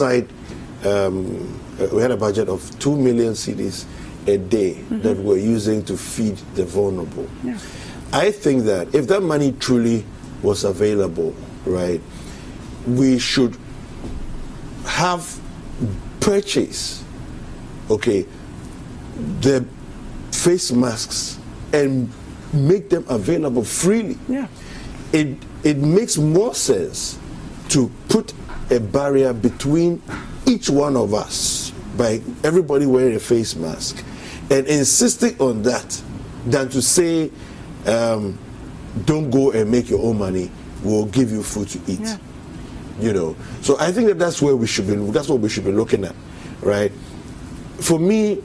side, we had a budget of 2 million cedis a day that we're using to feed the vulnerable. Yeah. I think that if that money truly was available, right, we should have purchase, okay, the face masks and make them available freely. Yeah. It makes more sense to put a barrier between each one of us by everybody wearing a face mask and insisting on that than to say, don't go and make your own money, we'll give you food to eat. Yeah. You know, so I think that that's what we should be looking at, right? For me,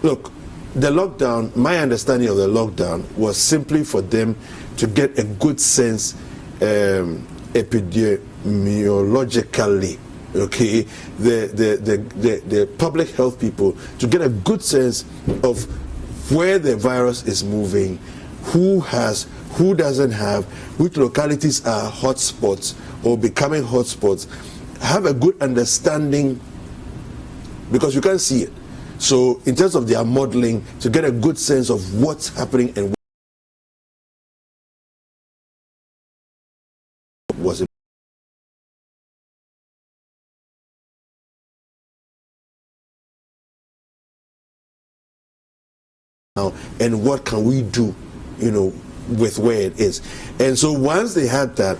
look, the lockdown, my understanding of the lockdown was simply for them to get a good sense epidemiologically, okay, the public health people to get a good sense of where the virus is moving, who has, who doesn't have, which localities are hotspots or becoming hotspots, have a good understanding, because you can't see it. So in terms of their modeling, to get a good sense of what's happening and what was it. Now, and what can we do, you know, with where it is. And so once they had that,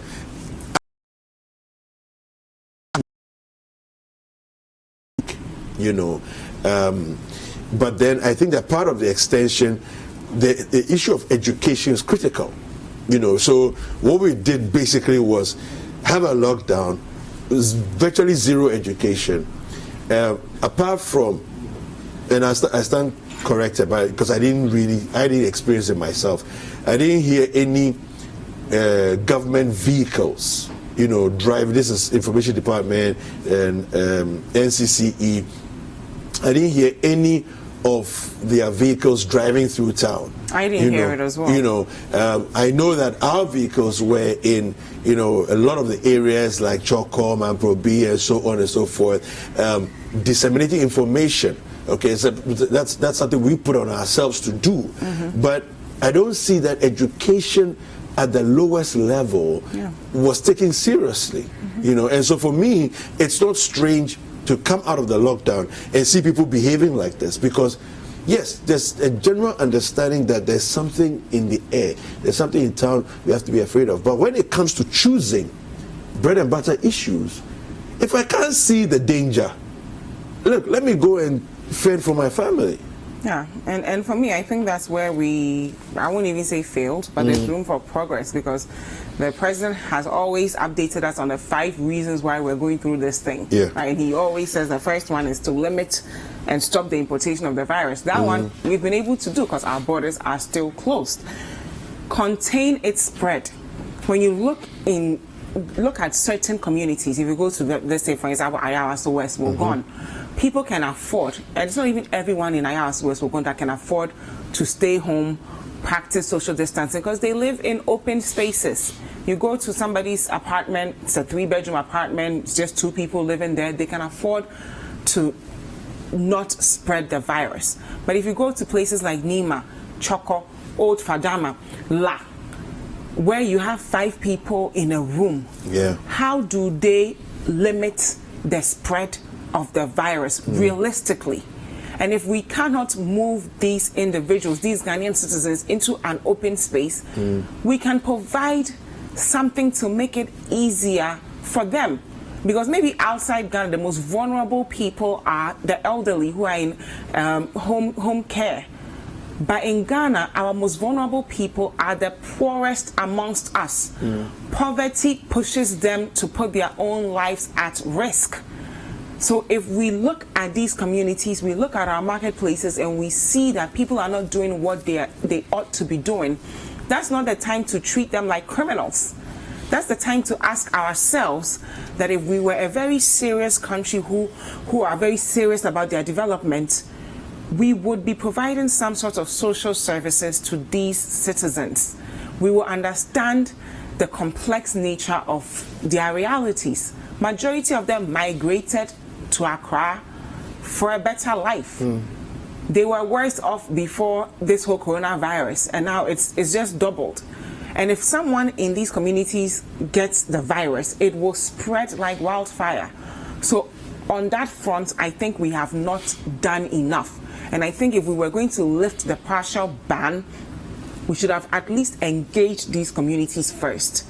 you know, but then I think that part of the extension, the issue of education is critical, you know. So what we did basically was have a lockdown, virtually zero education, apart from, and I stand corrected by, because I didn't experience it myself. I didn't hear any government vehicles, you know, drive. This is Information Department and NCCE. I didn't hear any of their vehicles driving through town. I didn't hear it as well. You know, I know that our vehicles were in, you know, a lot of the areas like Choko, Mampro B, and so on and so forth, disseminating information. Okay, so that's something we put on ourselves to do. But I don't see that education at the lowest level was taken seriously. You know, and so for me, it's not strange to come out of the lockdown and see people behaving like this, because yes, there's a general understanding that there's something in the air, there's something in town we have to be afraid of. But when it comes to choosing bread and butter issues, if I can't see the danger, look, let me go and fend for my family. Yeah, and for me, I think that's where I wouldn't even say failed, but there's room for progress, because the president has always updated us on the 5 reasons why we're going through this thing. Yeah. Right? And he always says the first one is to limit and stop the importation of the virus. That one we've been able to do because our borders are still closed. Contain its spread. When you look at certain communities, if you go to let's say, for example, Ayawaso West Wogon, people can afford, and it's not even everyone in Ayawaso West Wogon that can afford to stay home, practice social distancing, because they live in open spaces. You go to somebody's apartment, it's a 3-bedroom apartment, it's just 2 people living there, they can afford to not spread the virus. But if you go to places like Nima, Choko, Old Fadama, La, where you have 5 people in a room, how do they limit the spread of the virus realistically? And if we cannot move these individuals, these Ghanaian citizens, into an open space, we can provide something to make it easier for them. Because maybe outside Ghana, the most vulnerable people are the elderly who are in home care. But in Ghana, our most vulnerable people are the poorest amongst us. Poverty pushes them to put their own lives at risk. So if we look at these communities, we look at our marketplaces, and we see that people are not doing what they ought to be doing, that's not the time to treat them like criminals. That's the time to ask ourselves that if we were a very serious country who are very serious about their development, we would be providing some sort of social services to these citizens. We will understand the complex nature of their realities. majority of them migrated to Accra for a better life. They were worse off before this whole coronavirus, and now it's just doubled. And if someone in these communities gets the virus, it will spread like wildfire. So on that front, I think we have not done enough. And I think if we were going to lift the partial ban, we should have at least engaged these communities first,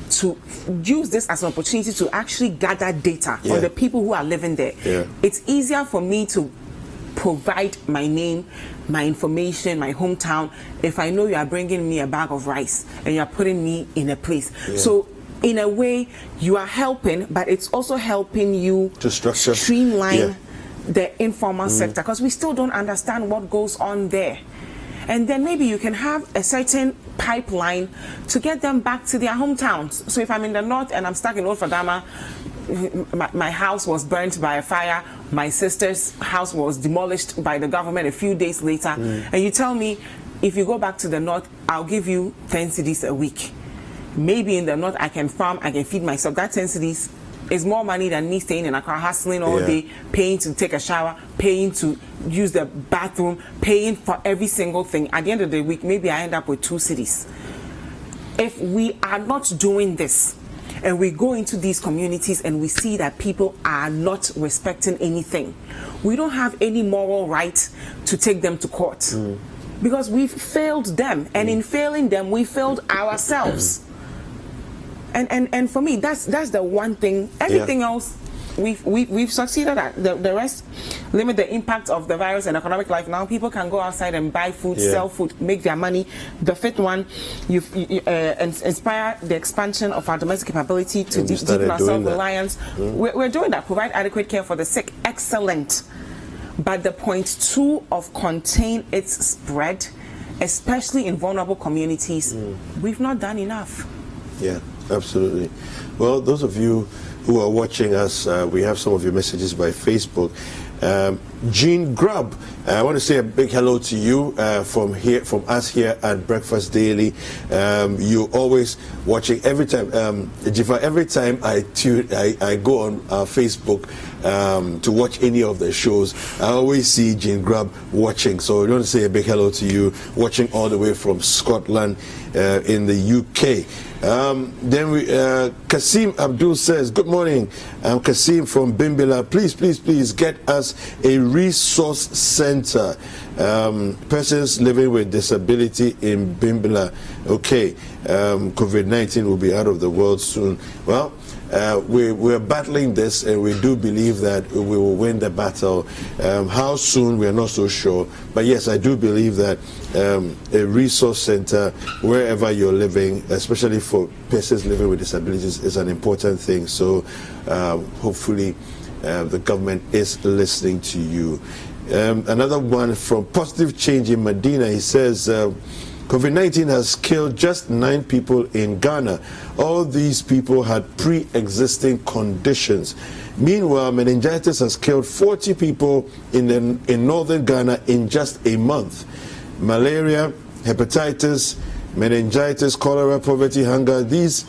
to use this as an opportunity to actually gather data on the people who are living there. It's easier for me to provide my name, my information, my hometown, if I know you are bringing me a bag of rice and you are putting me in a place. So in a way, you are helping, but it's also helping you to streamline the informal sector, because we still don't understand what goes on there. And then maybe you can have a certain pipeline to get them back to their hometowns. So if I'm in the north and I'm stuck in Old Fadama, my house was burnt by a fire, my sister's house was demolished by the government a few days later, and you tell me, if you go back to the north, I'll give you 10 cedis a week. Maybe in the north I can farm, I can feed myself. That 10 cedis is more money than me staying in Accra, hustling all day, paying to take a shower, paying to use the bathroom, paying for every single thing. At the end of the week, maybe I end up with 2 cedis. If we are not doing this, and we go into these communities and we see that people are not respecting anything, we don't have any moral right to take them to court, because we've failed them, and in failing them, we failed ourselves. And for me, that's the one thing. Everything else we've succeeded at. The rest, limit the impact of the virus and economic life. Now people can go outside and buy food, sell food, make their money. The fifth one, you inspire the expansion of our domestic capability to deepen our self-reliance. We're doing that. Provide adequate care for the sick. Excellent. But the point 2 of contain its spread, especially in vulnerable communities, we've not done enough. Yeah, absolutely. Well, those of you who are watching us, we have some of your messages by Facebook. Jean Grubb, I want to say a big hello to you from us here at Breakfast Daily. You're always watching every time. Jifa, every time I go on Facebook to watch any of the shows, I always see Jean Grubb watching. So I want to say a big hello to you, watching all the way from Scotland in the UK. Then Kasim Abdul says, good morning, I'm Kasim from Bimbila. Please get us a resource center. Persons living with disability in Bimbila. Okay, COVID-19 will be out of the world soon. Well, we're battling this, and we do believe that we will win the battle. How soon, we are not so sure. But yes, I do believe that a resource center, wherever you're living, especially for persons living with disabilities, is an important thing. So hopefully the government is listening to you. Another one from Positive Change in Medina, he says, COVID-19 has killed just 9 people in Ghana. All these people had pre-existing conditions. Meanwhile, meningitis has killed 40 people in northern Ghana in just a month. Malaria, hepatitis, meningitis, cholera, poverty, hunger, these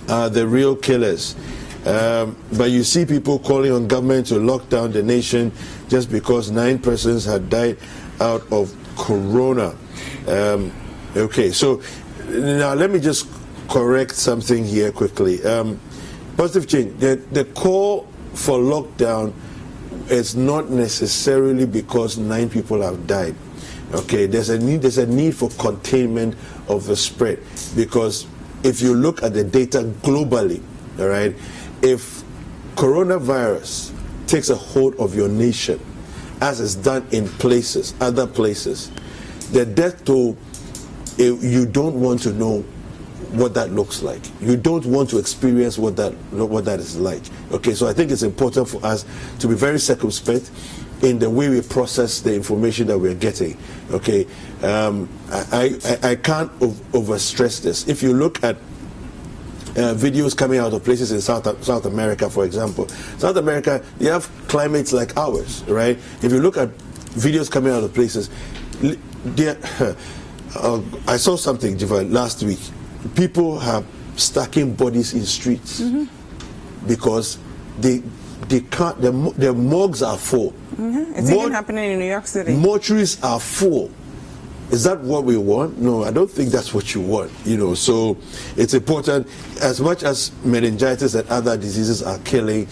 are the real killers. But you see people calling on government to lock down the nation just because 9 persons had died out of corona. Okay, so now let me just correct something here quickly. Positive Change, the call for lockdown is not necessarily because 9 people have died. Okay, there's a need for containment of the spread, because if you look at the data globally, all right, if coronavirus takes a hold of your nation, as is done in other places, the death toll, you don't want to know what that looks like. You don't want to experience what that is like. Okay, so I think it's important for us to be very circumspect in the way we process the information that we're getting. Okay, I can't overstress this. If you look at videos coming out of places in South America, for example, South America, they have climates like ours, right? If you look at videos coming out of places, I saw something last week. People are stacking bodies in streets. because they can't. Their morgues are full. It's even happening in New York City. Mortuaries are full. Is that what we want? No, I don't think that's what you want. So it's important. As much as meningitis and other diseases are killing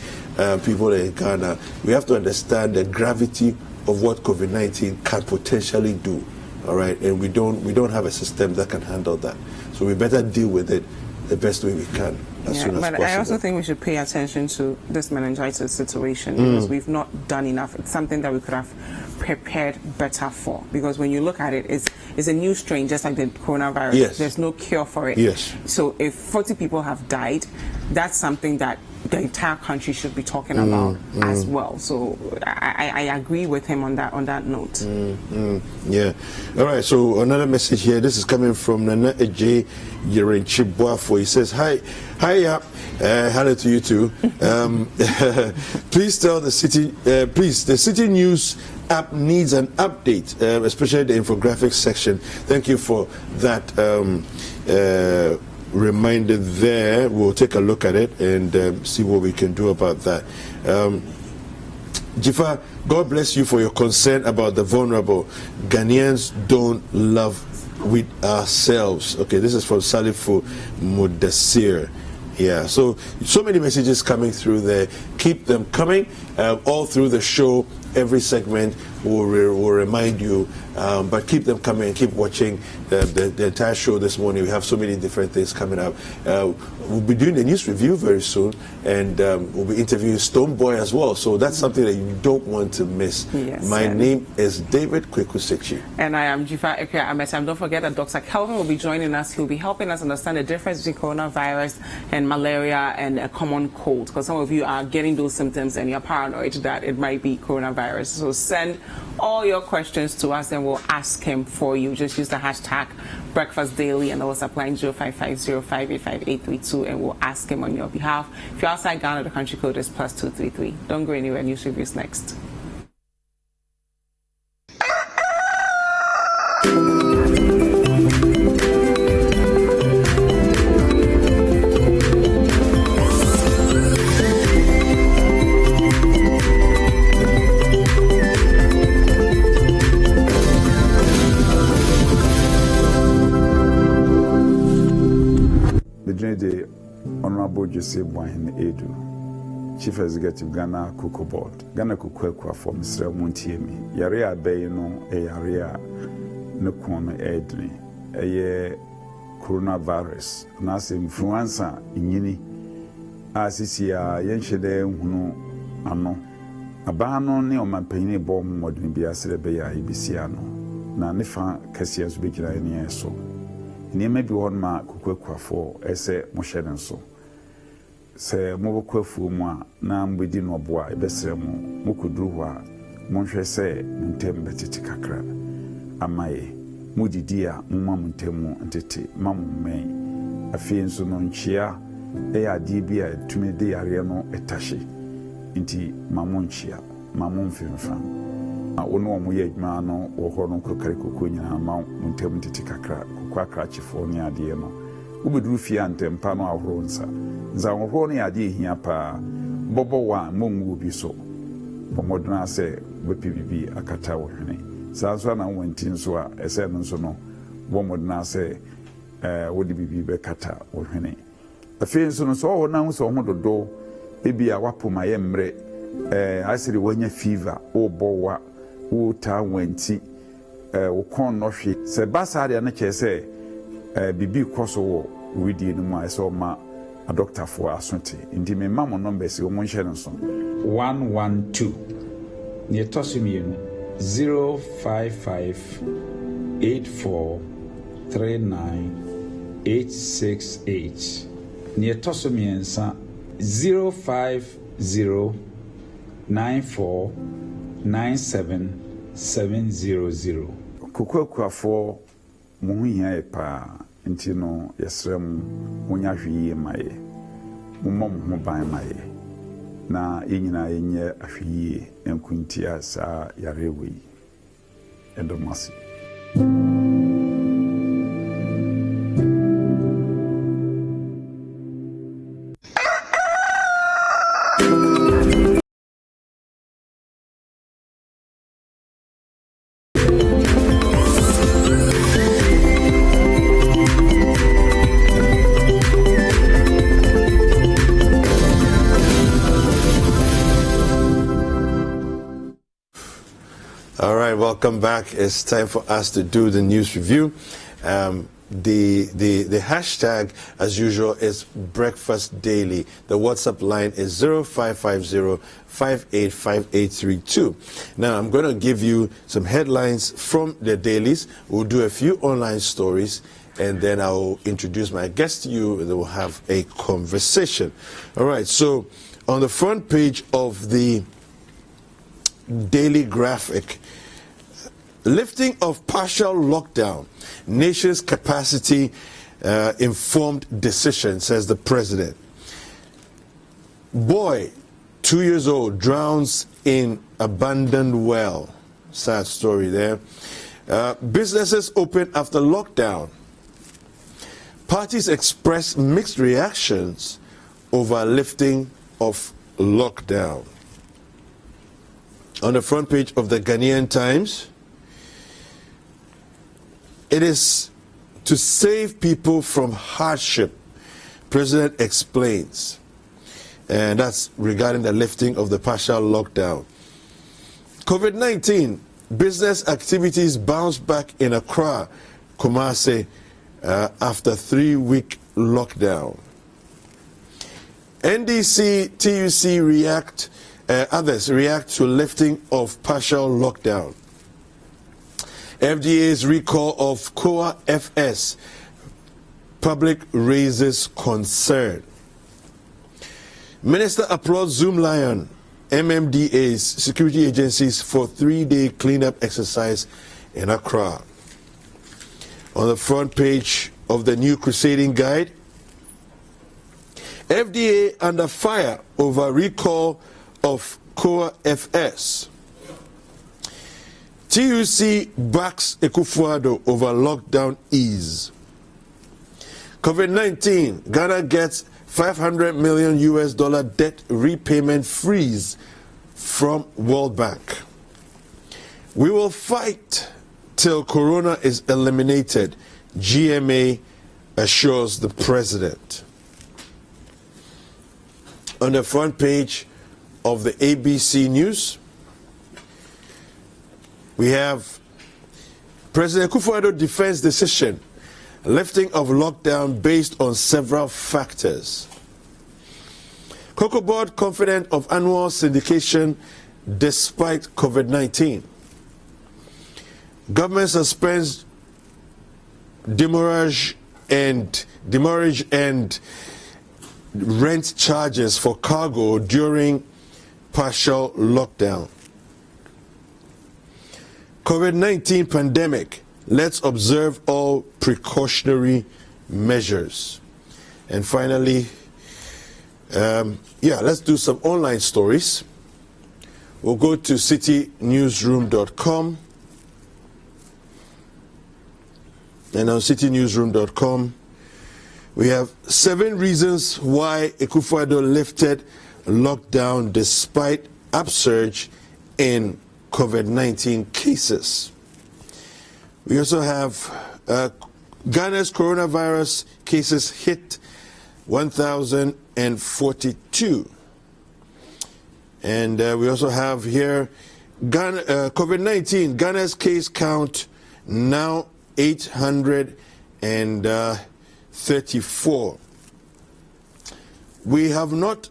people in Ghana, we have to understand the gravity of what COVID-19 can potentially do. All right, and we don't have a system that can handle that. So we better deal with it the best way we can as soon as but possible. I also think we should pay attention to this meningitis situation because we've not done enough. It's something that we could have prepared better for, because when you look at it, it's a new strain, just like the coronavirus. Yes. There's no cure for it. Yes. So if 40 people have died, that's something that the entire country should be talking about as well. So I agree with him on that note. Yeah. All right. So another message here. This is coming from Nana Eje Yerenchibwafo. He says, "Hi, hello to you too. Please tell the Citi. Please, the Citi News app needs an update, especially the infographics section. Thank you for that." Reminder there. We'll take a look at it and see what we can do about that. Jifa, God bless you for your concern about the vulnerable. Ghanaians don't love with ourselves. Okay, this is from Salifu Mudassir. Yeah, so many messages coming through there. Keep them coming all through the show. Every segment will remind you, but keep them coming. Keep watching the entire show this morning. We have so many different things coming up. We'll be doing the news review very soon, and we'll be interviewing Stoneboy as well. So that's something that you don't want to miss. Yes, My name is David Kwekusechi. And I am Jifa Ekwe Ametam. Don't forget that Dr. Kelvin will be joining us. He'll be helping us understand the difference between coronavirus and malaria and a common cold, because some of you are getting those symptoms and you're paranoid that it might be coronavirus. So send all your questions to us and we'll ask him for you. Just use the hashtag Breakfast Daily and the WhatsApp line 0550585832 and we'll ask him on your behalf. If you're outside Ghana, the country code is +233. Don't go anywhere. News reviews next. The Honorable Jose Boahin Edu, Chief Executive Ghana Cocoa Board, Ghana Cocoa for Mr. Montiemi, Yarea Bayno, Yarea Nokono Edni, coronavirus, Nas influenza in Yini, Asisia, Yenshede, Huno, Ano, Abano, Neomampini bomb, modern Biasere Beya, Ibisiano, Nanifa, Cassius Bikina, and so. Niema bi won ma kokwakufo ese mo hye nso se mo bokwafu mu a na mbedi no bo a ebesere mo kuduru ho a mo hwe se ntem betiti kakra amaye mudidi a mo ntemu ntete mamumen afie nso no nchia ade bi a tumede yare no etahe nti mamunchia mamumfimfa ono omo ye adwuma no wo ho no kokare kokko nyina ma ntem ntete kakra kwakrakifo ne ade no ubeduru fie antempa no ahoro nsa ahoro ne ade hia pa bobo wa mongu bi so bomodna se bepibibi akata wo hwene sanso na wanti nso a ese no nso no bomodna se wodi bibi be kata wo hwene afie nso no so ho na nso ho dodo ebi a wapoma ye mre asiri wanya fever obowa wo ta wanti wo kon no hwe se basare na chese bibi koso wo widi no ma so ma a doctor for asonte ndi me mamo numbers wo monhye no so 112 ne tosumi 055843986 ne tosumi ensa 05094977700 kokwakufo mo hia pa nti no yesrem munya hwiye maye mo mo ban maye na yenyina yenye ahwiye enkuntia sa yarewe endomasi right, welcome back. It's time for us to do the news review. The hashtag, as usual, is Breakfast Daily. The WhatsApp line is 0550-585832. Now, I'm going to give you some headlines from the dailies. We'll do a few online stories, and then I'll introduce my guest to you, and then we'll have a conversation. All right, so on the front page of the daily graphic, lifting of partial lockdown, nation's capacity informed decision, says the president. Boy, 2 years old, drowns in abandoned well. Sad story there. Businesses open after lockdown. Parties express mixed reactions over lifting of lockdown. On the front page of the Ghanaian Times, it is to save people from hardship, President explains. And that's regarding the lifting of the partial lockdown. COVID-19, business activities bounce back in Accra, Kumasi, after 3-week lockdown. NDC, TUC others react to lifting of partial lockdown. FDA's recall of COA FS, public raises concern. Minister applauds Zoom Lion, MMDA's security agencies for 3-day cleanup exercise in Accra. On the front page of the New Crusading Guide, FDA under fire over recall of COA FS. TUC backs Akufo-Addo over lockdown ease. COVID-19, Ghana gets $500 million debt repayment freeze from World Bank. We will fight till Corona is eliminated, GMA assures the president. On the front page of the ABC News, we have President Akufo-Addo defends decision, lifting of lockdown based on several factors. Cocoa Board confident of annual syndication despite COVID-19. Government suspends demurrage and rent charges for cargo during partial lockdown. COVID-19 pandemic, let's observe all precautionary measures. And finally, let's do some online stories. We'll go to citynewsroom.com. And on citynewsroom.com, we have 7 reasons why Akufo-Addo lifted lockdown despite upsurge in COVID-19 cases. We also have Ghana's coronavirus cases hit 1,042. And we also have here COVID-19, Ghana's case count now 834. We have not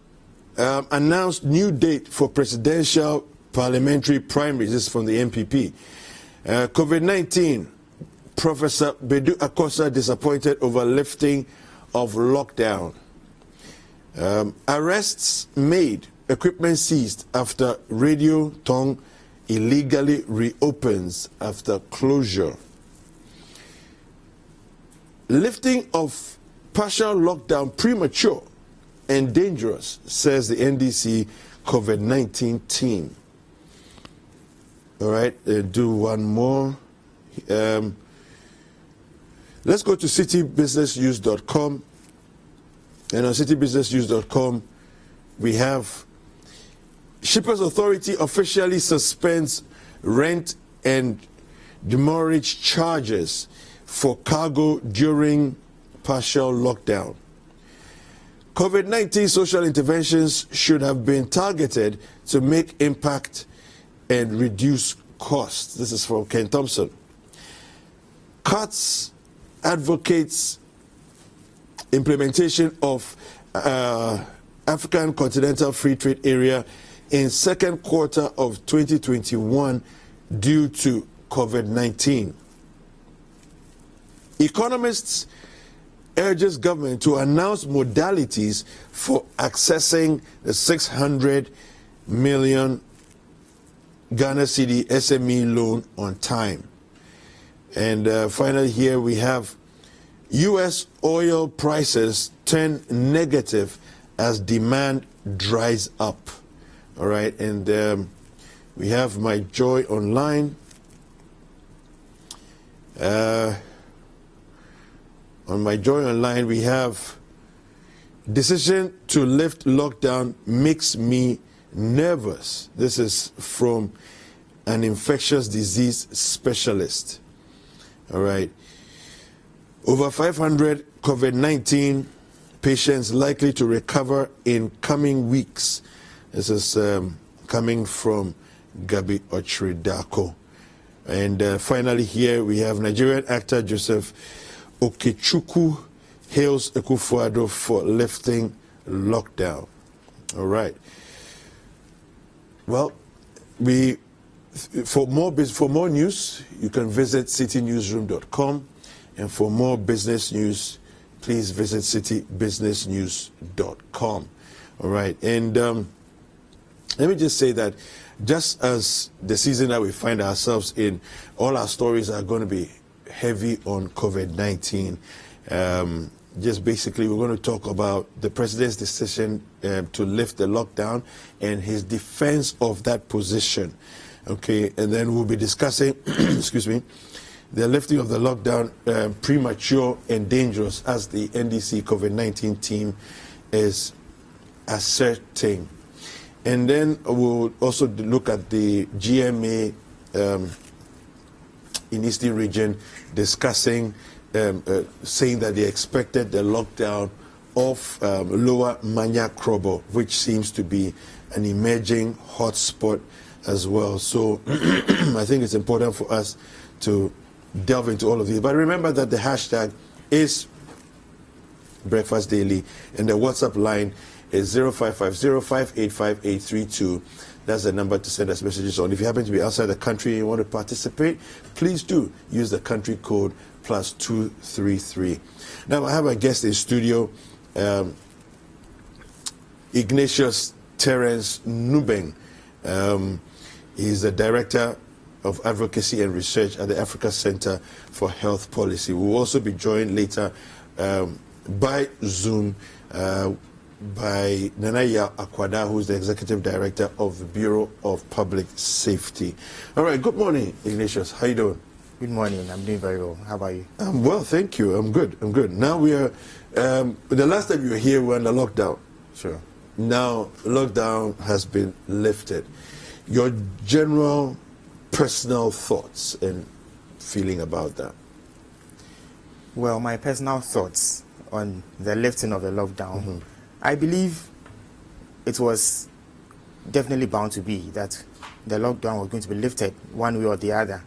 announced new date for presidential parliamentary primaries. This is from the MPP. COVID-19, Professor Bedu Akosa disappointed over lifting of lockdown. Arrests made, equipment seized after Radio Tong illegally reopens after closure. Lifting of partial lockdown premature and dangerous, says the NDC COVID-19 team. All right, do one more. Let's go to citybusinessnews.com. And on citybusinessnews.com, we have Shippers Authority officially suspends rent and demurrage charges for cargo during partial lockdown. COVID-19 social interventions should have been targeted to make impact and reduce costs. This is from Ken Thompson. Cuts advocates implementation of African Continental Free Trade Area in second quarter of 2021 due to COVID-19. Economists urges government to announce modalities for accessing the 600 million Ghana Citi SME loan on time. And finally here we have U.S. oil prices turn negative as demand dries up. All right, and we have My Joy Online. On My Joy Online, we have decision to lift lockdown makes me nervous. This is from an infectious disease specialist. All right. Over 500 COVID-19 patients likely to recover in coming weeks. This is coming from Gabi Ochridako. And finally here we have Nigerian actor Joseph Okechukwu hails Akufo-Addo for lifting lockdown. All right. Well, for more news, you can visit citinewsroom.com, and for more business news, please visit citibusinessnews.com. All right. And let me just say that just as the season that we find ourselves in, all our stories are going to be heavy on COVID-19. Just basically, we're going to talk about the president's decision to lift the lockdown and his defense of that position. Okay, and then we'll be discussing, excuse me, the lifting of the lockdown, premature and dangerous, as the NDC COVID-19 team is asserting. And then we'll also look at the GMA in Eastern region discussing, saying that they expected the lockdown of Lower Manya Krobo, which seems to be an emerging hotspot as well. So I think it's important for us to delve into all of these. But remember that the hashtag is Breakfast Daily, and the WhatsApp line is 0550-585-832. That's the number to send us messages on. If you happen to be outside the country and you want to participate, please do use the country code +233. Now I have a guest in studio, Ignatius Terence Nubeng. He's the Director of Advocacy and Research at the Africa Center for Health Policy. We'll also be joined later by Zoom by Nanaya Akwada, who's the Executive Director of the Bureau of Public Safety. All right, good morning, Ignatius. How you doing? Good morning. I'm doing very well. How about you? I'm well, thank you. I'm good. Now we are, the last time you were here, we were under lockdown. Sure. Now, lockdown has been lifted. Your general personal thoughts and feeling about that? Well, my personal thoughts on the lifting of the lockdown, I believe it was definitely bound to be that the lockdown was going to be lifted one way or the other,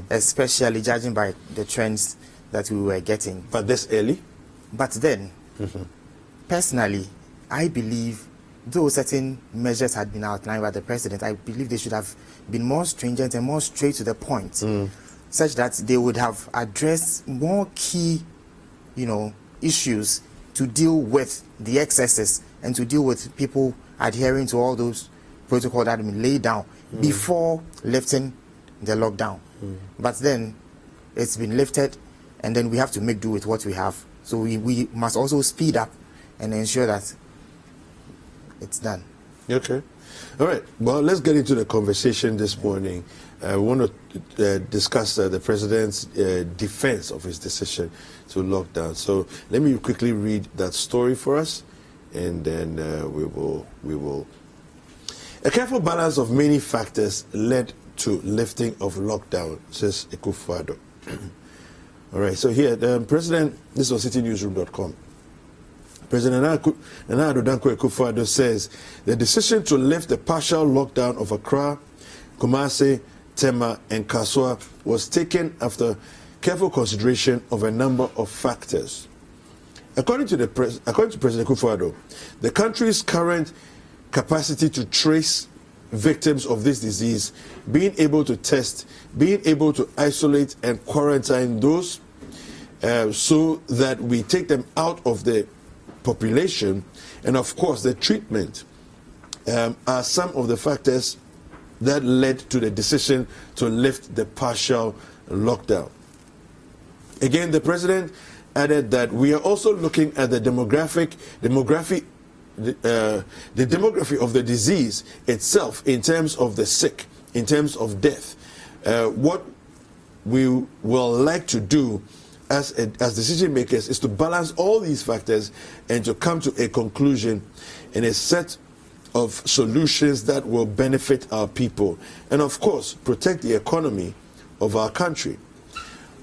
especially judging by the trends that we were getting. But this early? But then, personally, I believe though certain measures had been outlined by the president, I believe they should have been more stringent and more straight to the point, such that they would have addressed more key, issues to deal with the excesses and to deal with people adhering to all those protocols that had been laid down before lifting the lockdown. But then it's been lifted, and then we have to make do with what we have. So we must also speed up and ensure that it's done. Okay. All right. Well, let's get into the conversation this morning. We want to discuss the president's defense of his decision to lock down. So let me quickly read that story for us, and then we will. A careful balance of many factors led to lifting of lockdown, says Akufo-Addo. All right. So here, the president. This was citynewsroom.com. President Nana Addo Dankwa Akufo-Addo says the decision to lift the partial lockdown of Accra, Kumasi, Tema, and Kaswa was taken after careful consideration of a number of factors. According to President Akufo-Addo, the country's current capacity to trace victims of this disease, being able to test, being able to isolate and quarantine those so that we take them out of the population, and of course the treatment are some of the factors that led to the decision to lift the partial lockdown. Again, the president added that we are also looking at the demography of the disease itself in terms of the sick, in terms of death. What we will like to do as decision makers is to balance all these factors and to come to a conclusion in a set of solutions that will benefit our people and of course protect the economy of our country.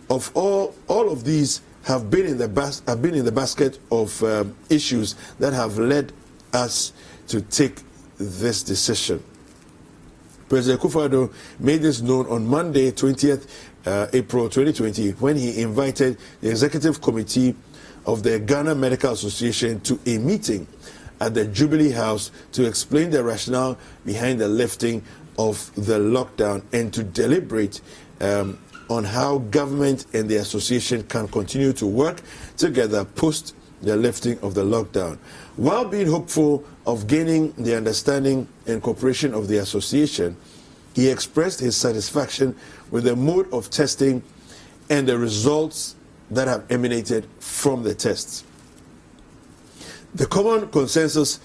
Of all of these have been in the basket of issues that have led us to take this decision. President Akufo-Addo made this known on Monday, 20th April 2020, when he invited the Executive Committee of the Ghana Medical Association to a meeting at the Jubilee House to explain the rationale behind the lifting of the lockdown and to deliberate on how government and the association can continue to work together post the lifting of the lockdown. While being hopeful of gaining the understanding and cooperation of the association, he expressed his satisfaction with the mode of testing and the results that have emanated from the tests. The common consensus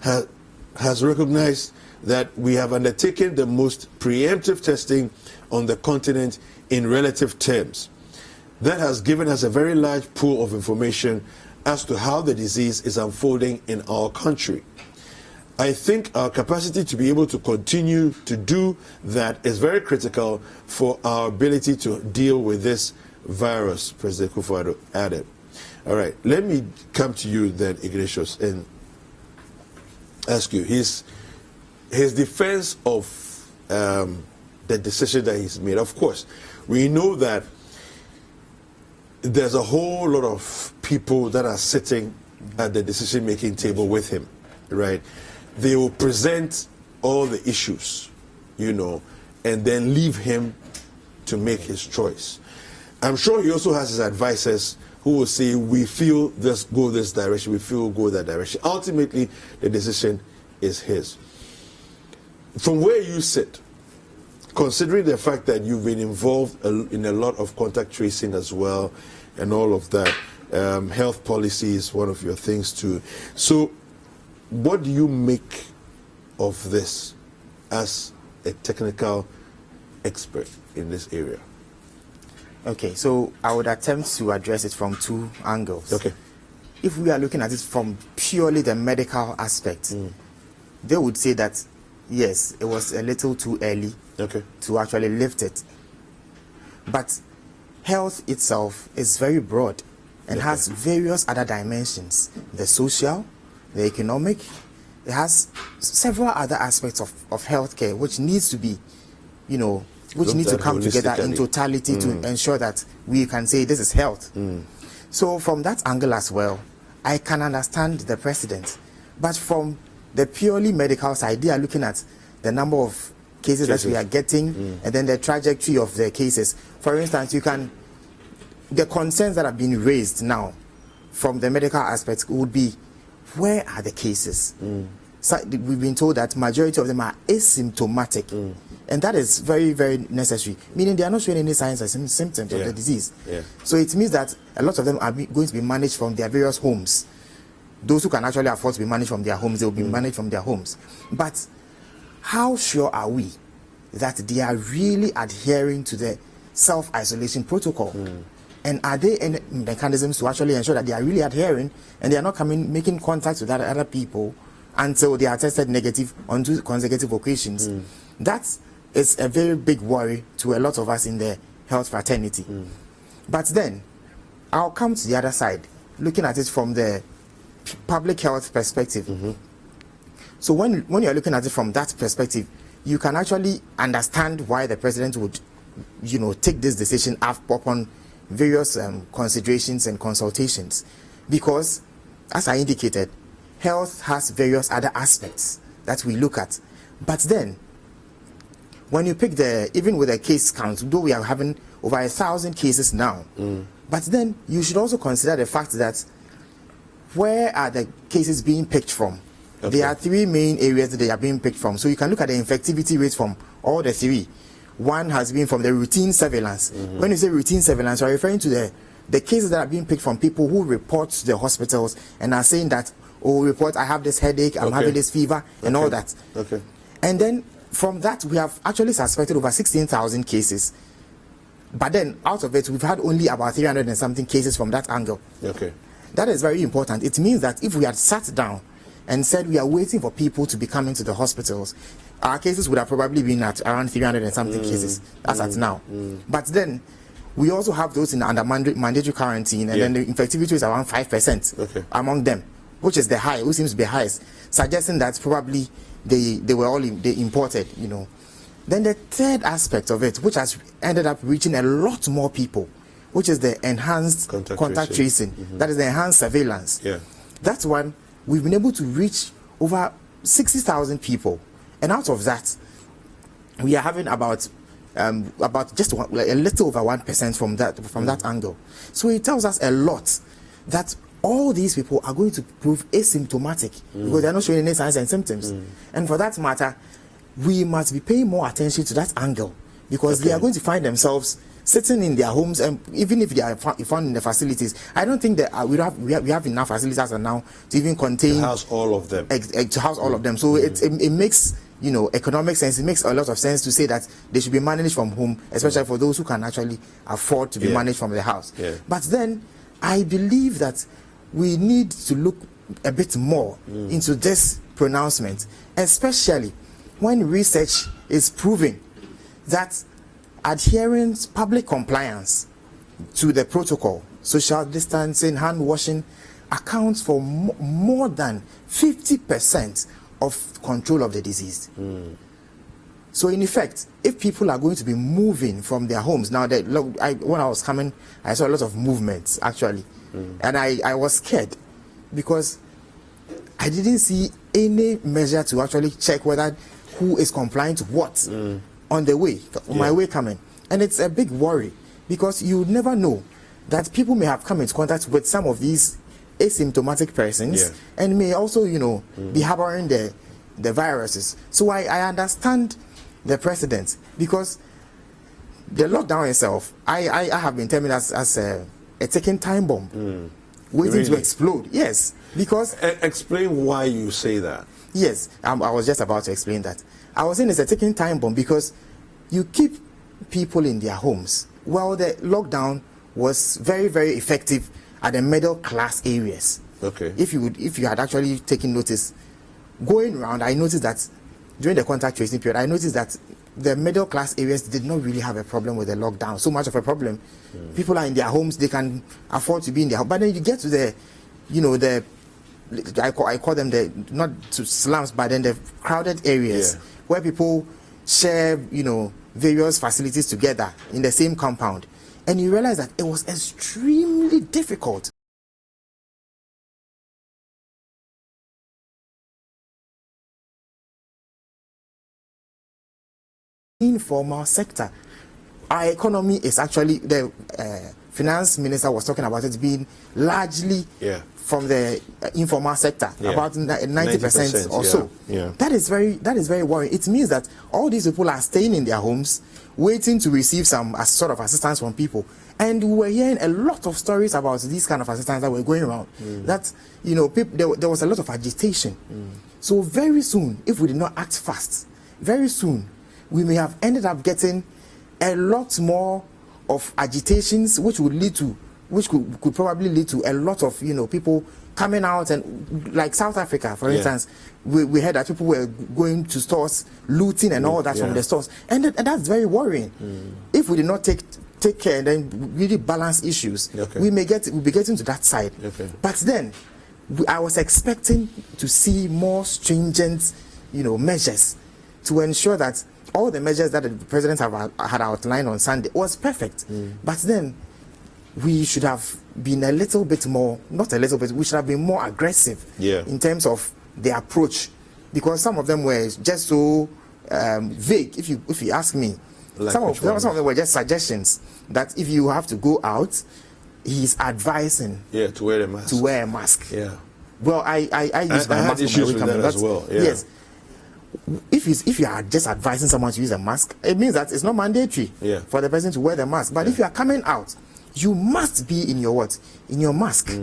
has recognized that we have undertaken the most preemptive testing on the continent in relative terms. That has given us a very large pool of information as to how the disease is unfolding in our country. I think our capacity to be able to continue to do that is very critical for our ability to deal with this virus, President Akufo-Addo added. All right, let me come to you then, Ignatius, and ask you his defense of the decision that he's made. Of course, we know that there's a whole lot of people that are sitting at the decision-making table with him, right? They will present all the issues, and then leave him to make his choice. I'm sure he also has his advisors who will say, we feel this go this direction, we feel go that direction. Ultimately, the decision is his. From where you sit, considering the fact that you've been involved in a lot of contact tracing as well and all of that, health policy is one of your things too. So what do you make of this as a technical expert in this area? Okay, so I would attempt to address it from two angles. Okay. If we are looking at it from purely the medical aspect, they would say that, yes, it was a little too early to actually lift it. But health itself is very broad and has various other dimensions. The social, the economic, it has several other aspects of healthcare which needs to be, which need to come together in totality to ensure that we can say this is health. So from that angle as well, I can understand the precedent. But from the purely medical side, they are looking at the number of cases that we are getting and then the trajectory of the cases. For instance, the concerns that have been raised now from the medical aspect would be, where are the cases? So we've been told that majority of them are asymptomatic. And that is very, very necessary, meaning they are not showing any signs or symptoms of the disease. So it means that a lot of them are going to be managed from their various homes. Those who can actually afford to be managed from their homes, they will be managed from their homes. But how sure are we that they are really adhering to the self-isolation protocol? And are there any mechanisms to actually ensure that they are really adhering and they are not making contact with other people until they are tested negative on 2 consecutive occasions? That is a very big worry to a lot of us in the health fraternity. But then, I'll come to the other side, looking at it from the public health perspective. So when you're looking at it from that perspective, you can actually understand why the president would, take this decision upon various considerations and consultations, because, as I indicated, health has various other aspects that we look at. But then, when you pick even with the case count, though we are having over 1,000 cases now, but then you should also consider the fact that where are the cases being picked from? Okay. There are three main areas that they are being picked from. So you can look at the infectivity rates from all the three. One has been from the routine surveillance. When you say routine surveillance, you are referring to the cases that are being picked from people who report to the hospitals and are saying that, report, I have this headache, I'm having this fever, and all that. Okay. And then from that, we have actually suspected over 16,000 cases. But then out of it, we've had only about 300 and something cases from that angle. Okay. That is very important. It means that if we had sat down and said we are waiting for people to be coming to the hospitals, our cases would have probably been at around 300 and something cases. That's at now. But then we also have those under mandatory quarantine, and then the infectivity is around 5% among them, which is the high, which seems to be highest, suggesting that probably they were all imported, Then the third aspect of it, which has ended up reaching a lot more people, which is the enhanced contact tracing. That is the enhanced surveillance. That's one. We've been able to reach over 60,000 people, and out of that, we are having about just a little over 1% from that angle. So it tells us a lot that all these people are going to prove asymptomatic because they are not showing any signs and symptoms. And for that matter, we must be paying more attention to that angle, because they are going to find themselves sitting in their homes, and even if they are found in the facilities, I don't think that we have enough facilities as of now to even contain, to house all of them. To house all of them. So it makes economic sense. It makes a lot of sense to say that they should be managed from home, especially for those who can actually afford to be managed from the house. But then I believe that we need to look a bit more into this pronouncement, especially when research is proving that adherence, public compliance to the protocol, social distancing, hand washing, accounts for more than 50% of control of the disease. So in effect, if people are going to be moving from their homes, now when I was coming, I saw a lot of movements actually, and I was scared because I didn't see any measure to actually check whether who is complying to what on the way, on my way coming. And it's a big worry, because you never know that people may have come into contact with some of these asymptomatic persons and may also, be harboring the viruses. So I understand the precedent, because the lockdown itself, I have been termed as a ticking time bomb waiting to explode. Yes, because... Explain why you say that. Yes, I was just about to explain that. I was saying it's a ticking time bomb because you keep people in their homes. Well, the lockdown was very, very effective at the middle class areas. Okay. If you had actually taken notice, going around, I noticed that during the contact tracing period, I noticed that the middle class areas did not really have a problem with the lockdown. So much of a problem. People are in their homes, they can afford to be in their home. But then you get to the I call them not to slums, but then the crowded areas where people share, various facilities together in the same compound, and you realize that it was extremely difficult. Informal sector. Our economy is actually, the finance minister was talking about it being largely from the informal sector, about 90% or so. That is very worrying. It means that all these people are staying in their homes, waiting to receive some sort of assistance from people. And we were hearing a lot of stories about these kind of assistance that were going around. That there was a lot of agitation. So very soon, if we did not act fast, very soon we may have ended up getting a lot more of agitations, which could probably lead to a lot of people coming out, and like South Africa, for instance, we heard that people were going to stores, looting and all that from the stores, and that's very worrying. If we did not take care and then really balance issues, we'll be getting to that side. But then I was expecting to see more stringent, measures to ensure that all the measures that the president had outlined on Sunday was perfect. But then we should have been a little bit more, not a little bit, we should have been more aggressive in terms of the approach, because some of them were just so vague. If you ask me, like some of them were just suggestions that if you have to go out, he's advising to wear a mask. To wear a mask. Yeah. Well, I use my mask issues on my way with that as well. Yeah. Yes. If you are just advising someone to use a mask, it means that it's not mandatory for the person to wear the mask. But if you are coming out, you must be in your what? In your mask.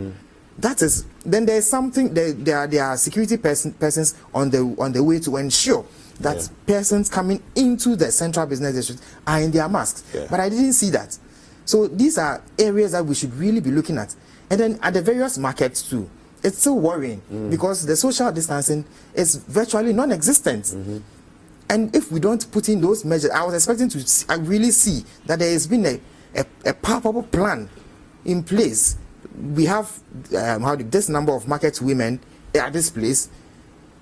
That is. Then there is something. There are security persons on the way to ensure that persons coming into the central business district are in their masks. But I didn't see that. So these are areas that we should really be looking at. And then at the various markets too, it's still worrying because the social distancing is virtually non-existent. And if we don't put in those measures, I was expecting to really see that there has been a palpable plan in place. We have this number of market women at this place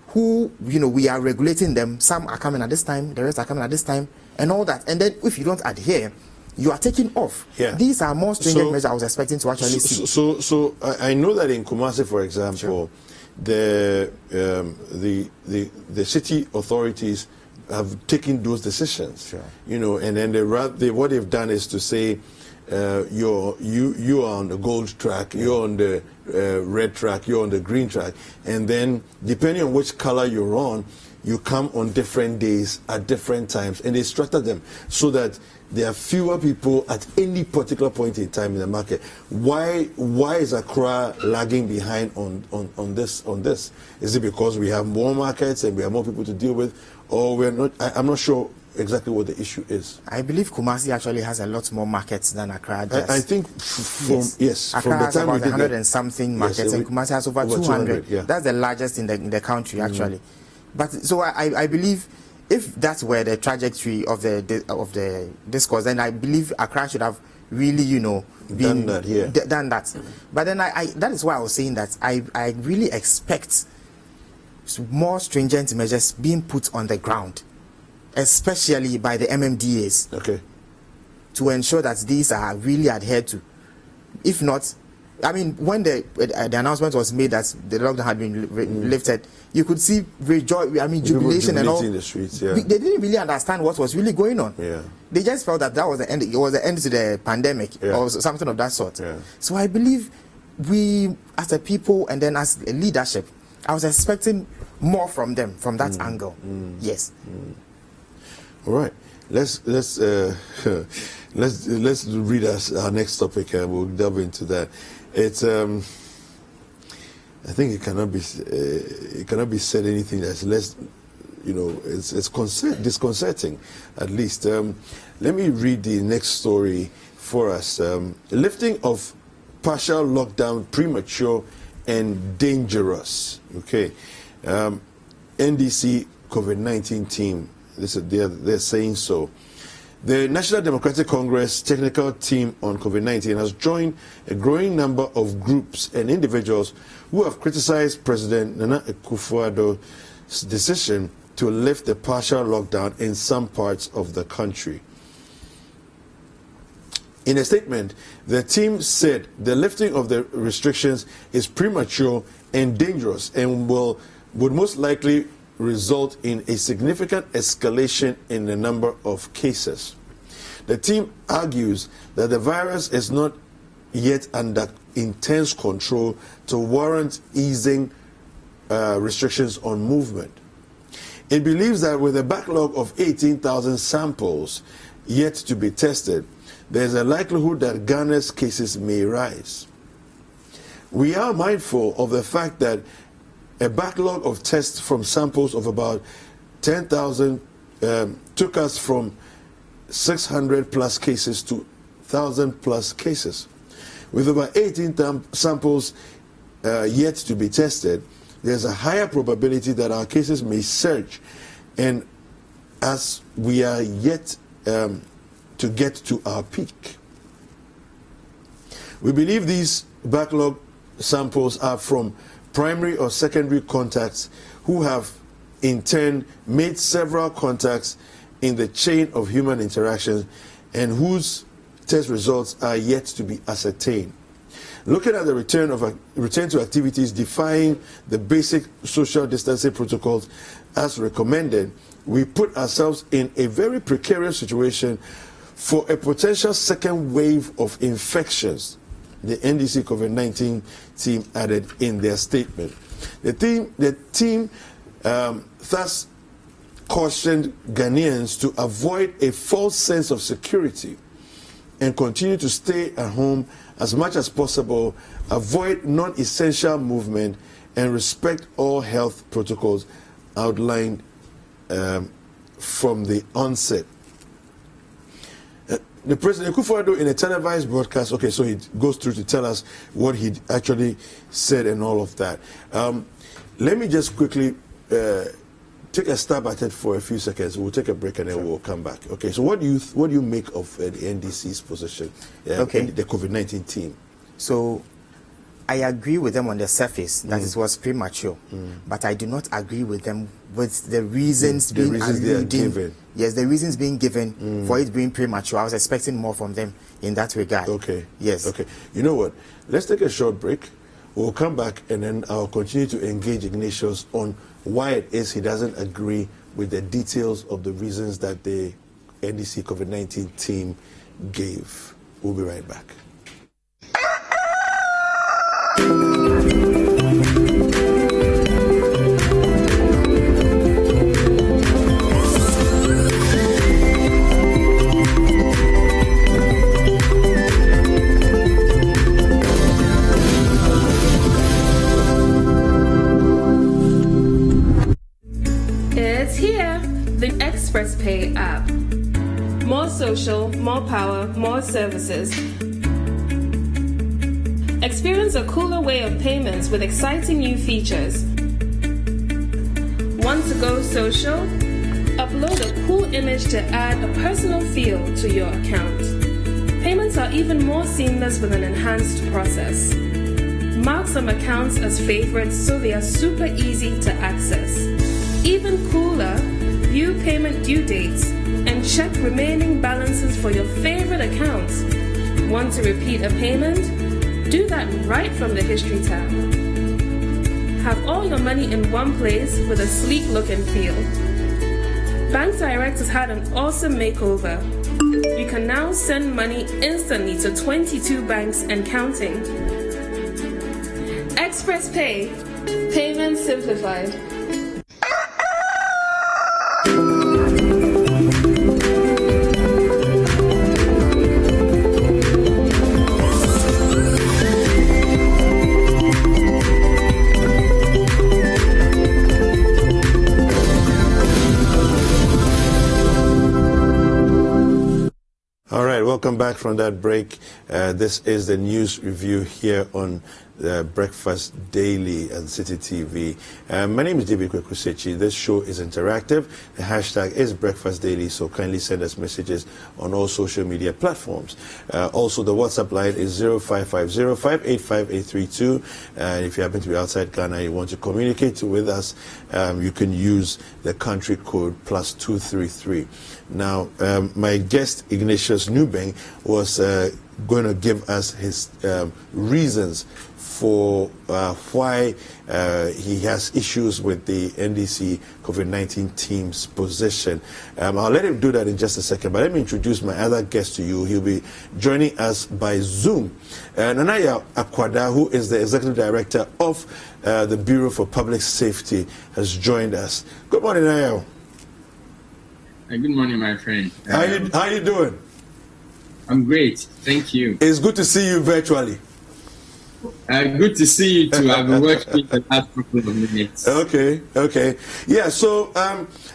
who, we are regulating them. Some are coming at this time, the rest are coming at this time, and all that. And then if you don't adhere, you are taking off. These are more stringent measures I was expecting to actually see. So I know that in Kumasi, for example, the city authorities have taken those decisions. And then what they've done is to say, you are on the gold track, you're on the red track, you're on the green track, and then depending on which color you're on, you come on different days at different times, and they structure them so that there are fewer people at any particular point in time in the market. Why is Accra lagging behind on this? Is it because we have more markets and we have more people to deal with, or we're not? I'm not sure exactly what the issue is. I believe Kumasi actually has a lot more markets than Accra does. I think from Accra the has time about we did 100 and something markets, and Kumasi has over 200. That's the largest in the country actually. But so I believe if that were the trajectory of the discourse, then I believe Accra should have really, done that. But then that is why I was saying that I really expect more stringent measures being put on the ground, especially by the MMDAs, to ensure that these are really adhered to. If not, I mean, when the announcement was made that the lockdown had been lifted, you could see jubilation and all. In the streets, They didn't really understand what was really going on. They just felt that was the end. It was the end to the pandemic or something of that sort. So I believe we, as a people and then as a leadership, I was expecting more from them from that angle. Yes. All right. Let's read our next topic and we'll delve into that. It's I think it cannot be said anything that's less, it's disconcerting at least. Let me read the next story for us. Lifting of partial lockdown premature and dangerous. NDC COVID-19 team. They're saying so. The National Democratic Congress technical team on COVID-19 has joined a growing number of groups and individuals who have criticized President Nana Akufo-Addo's decision to lift the partial lockdown in some parts of the country. In a statement, the team said the lifting of the restrictions is premature and dangerous and would most likely result in a significant escalation in the number of cases. The team argues that the virus is not yet under intense control to warrant easing restrictions on movement. It believes that with a backlog of 18,000 samples yet to be tested, there is a likelihood that Ghana's cases may rise. We are mindful of the fact that a backlog of tests from samples of about 10,000 took us from 600 plus cases to 1,000 plus cases. With about 18 samples yet to be tested, there's a higher probability that our cases may surge, and as we are yet to get to our peak. We believe these backlog samples are from primary or secondary contacts who have in turn made several contacts in the chain of human interactions and whose test results are yet to be ascertained. Looking at the return to activities defying the basic social distancing protocols as recommended, we put ourselves in a very precarious situation for a potential second wave of infections, the NDC COVID-19 team added in their statement. The team thus cautioned Ghanaians to avoid a false sense of security and continue to stay at home as much as possible, avoid non-essential movement, and respect all health protocols outlined from the onset. The President Akufo-Addo, in a televised broadcast, okay, so he goes through to tell us what he actually said and all of that. Let me just quickly take a stab at it for a few seconds. We'll take a break and then we'll come back. Okay, so what do you make of the NDC's position, okay, the COVID-19 team? So I agree with them on the surface that it was premature, but I do not agree with them with the reasons being given. Yes, the reasons being given for it being premature. I was expecting more from them in that regard. Okay. Yes. Okay. You know what? Let's take a short break. We'll come back and then I'll continue to engage Ignatius on why it is he doesn't agree with the details of the reasons that the NDC COVID-19 team gave. We'll be right back. It's here, the Express Pay app. More social, more power, more services. Experience a cooler way of payments with exciting new features. Want to go social? Upload a cool image to add a personal feel to your account. Payments are even more seamless with an enhanced process. Mark some accounts as favorites so they are super easy to access. Even cooler, view payment due dates and check remaining balances for your favorite accounts. Want to repeat a payment? Do that right from the History tab. Have all your money in one place with a sleek look and feel. Bank Direct has had an awesome makeover. You can now send money instantly to 22 banks and counting. Express Pay, payments simplified. Welcome back from that break. This is the news review here on Breakfast Daily and Citi TV. My name is David Kwekusechi. This show is interactive. The hashtag is Breakfast Daily, so kindly send us messages on all social media platforms. Also, the WhatsApp line is 0550-585-832. And if you happen to be outside Ghana and you want to communicate with us, you can use the country code +233. Now, my guest, Ignatius Nubeng, was going to give us his reasons for why he has issues with the NDC COVID-19 team's position. I'll let him do that in just a second, but let me introduce my other guest to you. He'll be joining us by Zoom. Nanaya Akwada, who is the Executive Director of the Bureau for Public Safety, has joined us. Good morning, Nanaya. Good morning, my friend. How you doing? I'm great, thank you. It's good to see you virtually. Good to see you too. I've been watching the last couple of minutes. Okay. Yeah, so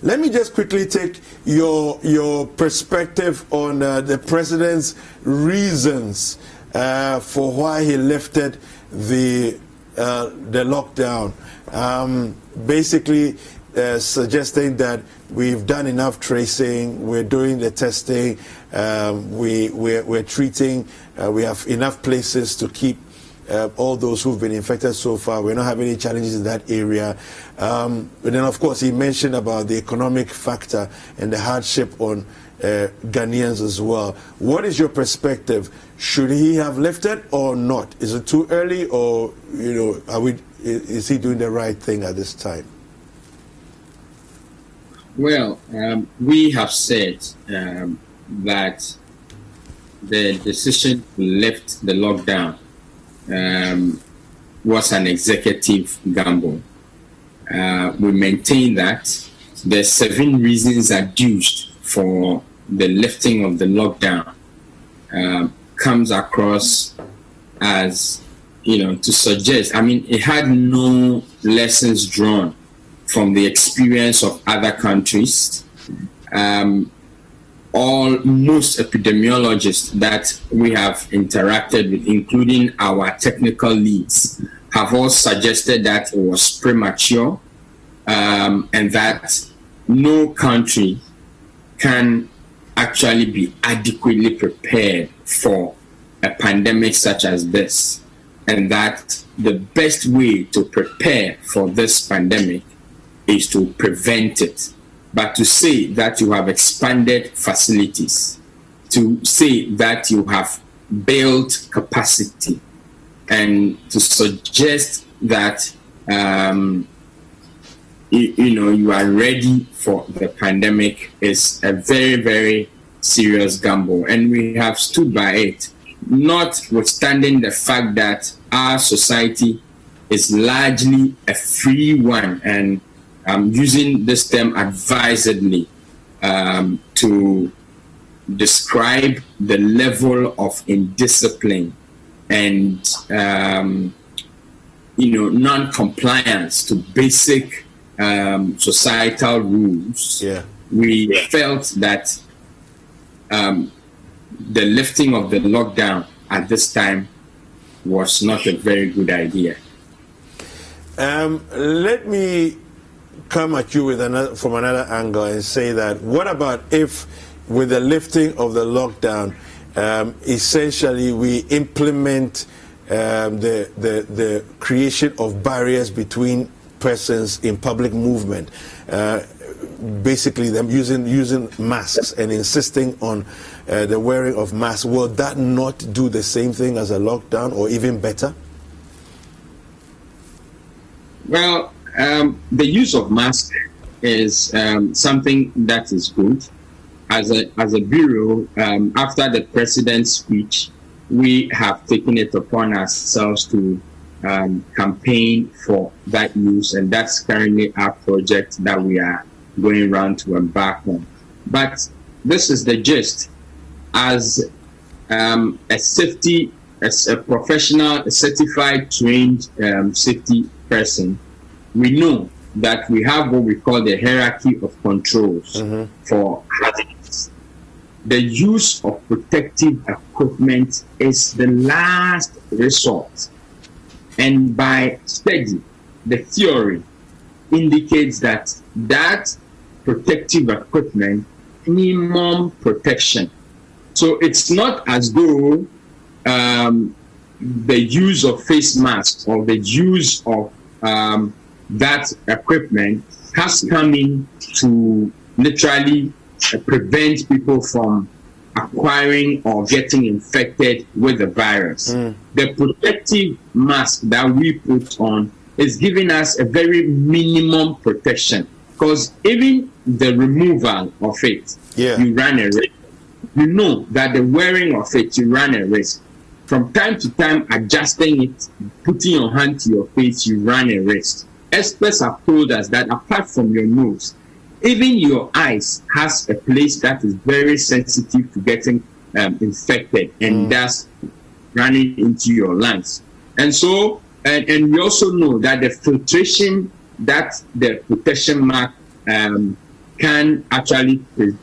let me just quickly take your perspective on the president's reasons for why he lifted the lockdown. Basically suggesting that we've done enough tracing, we're doing the testing, we're treating, we have enough places to keep all those who've been infected so far. We're not having any challenges in that area. But then, of course, he mentioned about the economic factor and the hardship on Ghanaians as well. What is your perspective? Should he have lifted or not? Is it too early, or is he doing the right thing at this time? Well, we have said that the decision to lift the lockdown was an executive gamble. We maintain that the 7 reasons adduced for the lifting of the lockdown comes across as, to suggest, it had no lessons drawn from the experience of other countries. Most epidemiologists that we have interacted with, including our technical leads, have all suggested that it was premature, and that no country can actually be adequately prepared for a pandemic such as this, and that the best way to prepare for this pandemic is to prevent it. But to say that you have expanded facilities, to say that you have built capacity, and to suggest that you are ready for the pandemic is a very, very serious gamble. And we have stood by it, notwithstanding the fact that our society is largely a free one, and I'm using this term advisedly to describe the level of indiscipline and non-compliance to basic societal rules. Yeah. We felt that the lifting of the lockdown at this time was not a very good idea. Let me come at you with from another angle and say that, what about if with the lifting of the lockdown, essentially we implement the creation of barriers between persons in public movement, basically them using masks and insisting on the wearing of masks? Will that not do the same thing as a lockdown, or even better? Well, the use of masks is something that is good. As a bureau, after the president's speech, we have taken it upon ourselves to campaign for that use, and that's currently our project that we are going around to embark on. But this is the gist. As a professional, a certified, trained safety person, we know that we have what we call the hierarchy of controls for hazards. The use of protective equipment is the last resort. And by study, the theory indicates that protective equipment, minimum protection. So it's not as though the use of face masks or the use of that equipment has come in to literally prevent people from acquiring or getting infected with the virus. The protective mask that we put on is giving us a very minimum protection, because even the removal of it, you run a risk. You know that the wearing of it, you run a risk. From time to time, adjusting it, putting your hand to your face, you run a risk. Experts have told us that apart from your nose, even your eyes has a place that is very sensitive to getting infected, and thus running into your lungs. And so, and we also know that the filtration that the protection mark can actually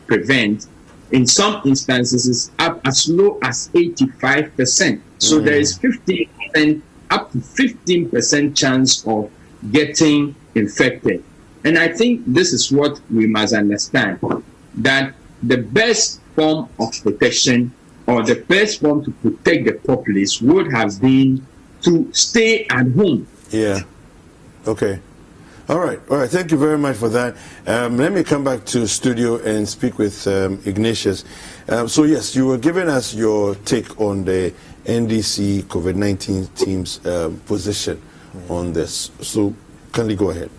prevent, in some instances, is up as low as 85%. So there is 15%, up to 15% chance of getting infected. And I think this is what we must understand, that the best form of protection, or the best form to protect the populace, would have been to stay at home. Yeah. Okay. All right. Thank you very much for that. Let me come back to studio and speak with Ignatius. So yes, you were giving us your take on the NDC COVID-19 team's position on this. So kindly go ahead.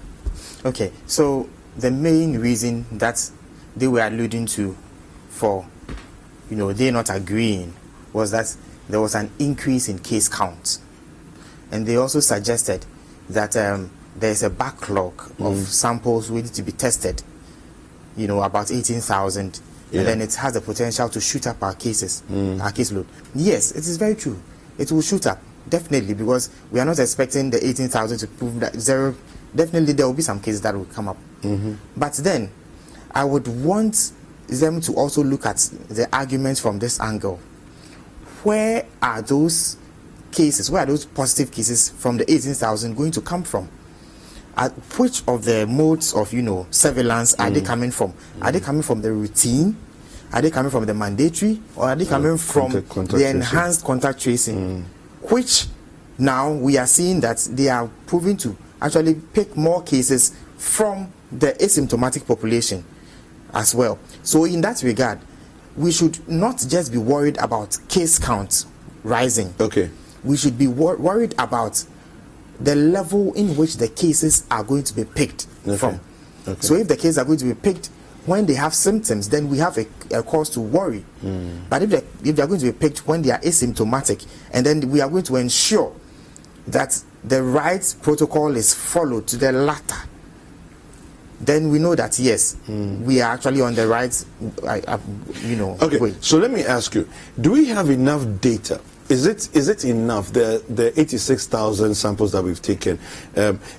Okay. So the main reason that they were alluding to for, they not agreeing was that there was an increase in case count. And they also suggested that there's a backlog of samples waiting to be tested, about 18,000. Yeah. And then it has the potential to shoot up our cases, our caseload. Yes, it is very true. It will shoot up, definitely, because we are not expecting the 18,000 to prove that zero. Definitely, there will be some cases that will come up. But then, I would want them to also look at the arguments from this angle. Where are those cases, where are those positive cases from the 18,000 going to come from? Which of the modes of, surveillance are they coming from? Are they coming from the routine? Are they coming from the mandatory? Or are they coming from the enhanced contact tracing? Which now we are seeing that they are proving to actually pick more cases from the asymptomatic population as well. So in that regard, we should not just be worried about case counts rising. Okay. We should be worried about the level in which the cases are going to be picked from. Okay. So if the cases are going to be picked when they have symptoms, then we have a cause to worry. But if they are going to be picked when they are asymptomatic, and then we are going to ensure that the right protocol is followed to the latter, then we know that yes, we are actually on the right, Okay. way. So let me ask you: do we have enough data? Is it enough? The 86,000 samples that we've taken,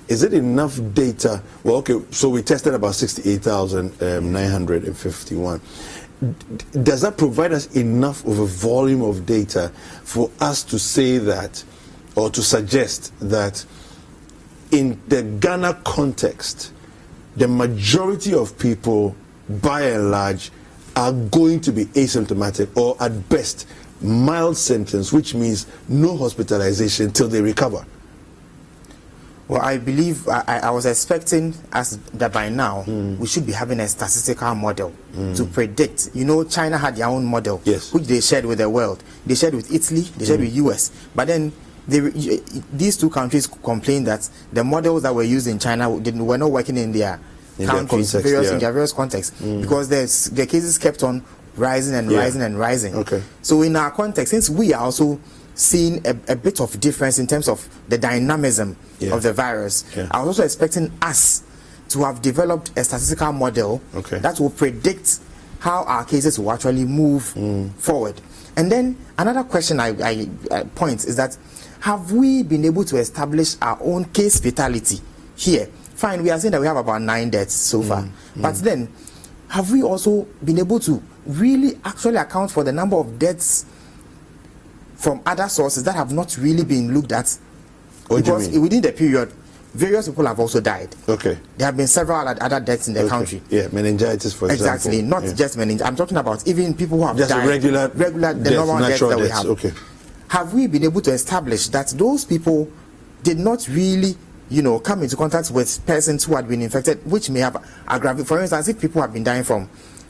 is it enough data? Well, okay. So we tested about 68,951. Does that provide us enough of a volume of data for us to say that, or to suggest that, in the Ghana context, the majority of people, by and large, are going to be asymptomatic, or at best mild symptoms, which means no hospitalization till they recover? Well, I believe I was expecting us that by now we should be having a statistical model to predict. China had their own model, yes, which they shared with the world. They shared with Italy, they shared with US. But then these two countries complained that the models that were used in China were not working in their countries, in their various contexts, because the cases kept on rising and rising and rising. Okay. So in our context, since we are also seeing a bit of difference in terms of the dynamism of the virus, I was also expecting us to have developed a statistical model that will predict how our cases will actually move forward. And then another question I point is that, have we been able to establish our own case fatality here? Fine, we are saying that we have about 9 deaths so far, but then have we also been able to really actually account for the number of deaths from other sources that have not really been looked at? Because within the period, various people have also died. Okay. There have been several other deaths in the country. Yeah, meningitis, for example. Exactly, not just meningitis. I'm talking about even people who have just died. regular the normal deaths that we have. Okay. Have we been able to establish that those people did not really, come into contact with persons who had been infected, which may have aggravated? For instance, if people have been dying from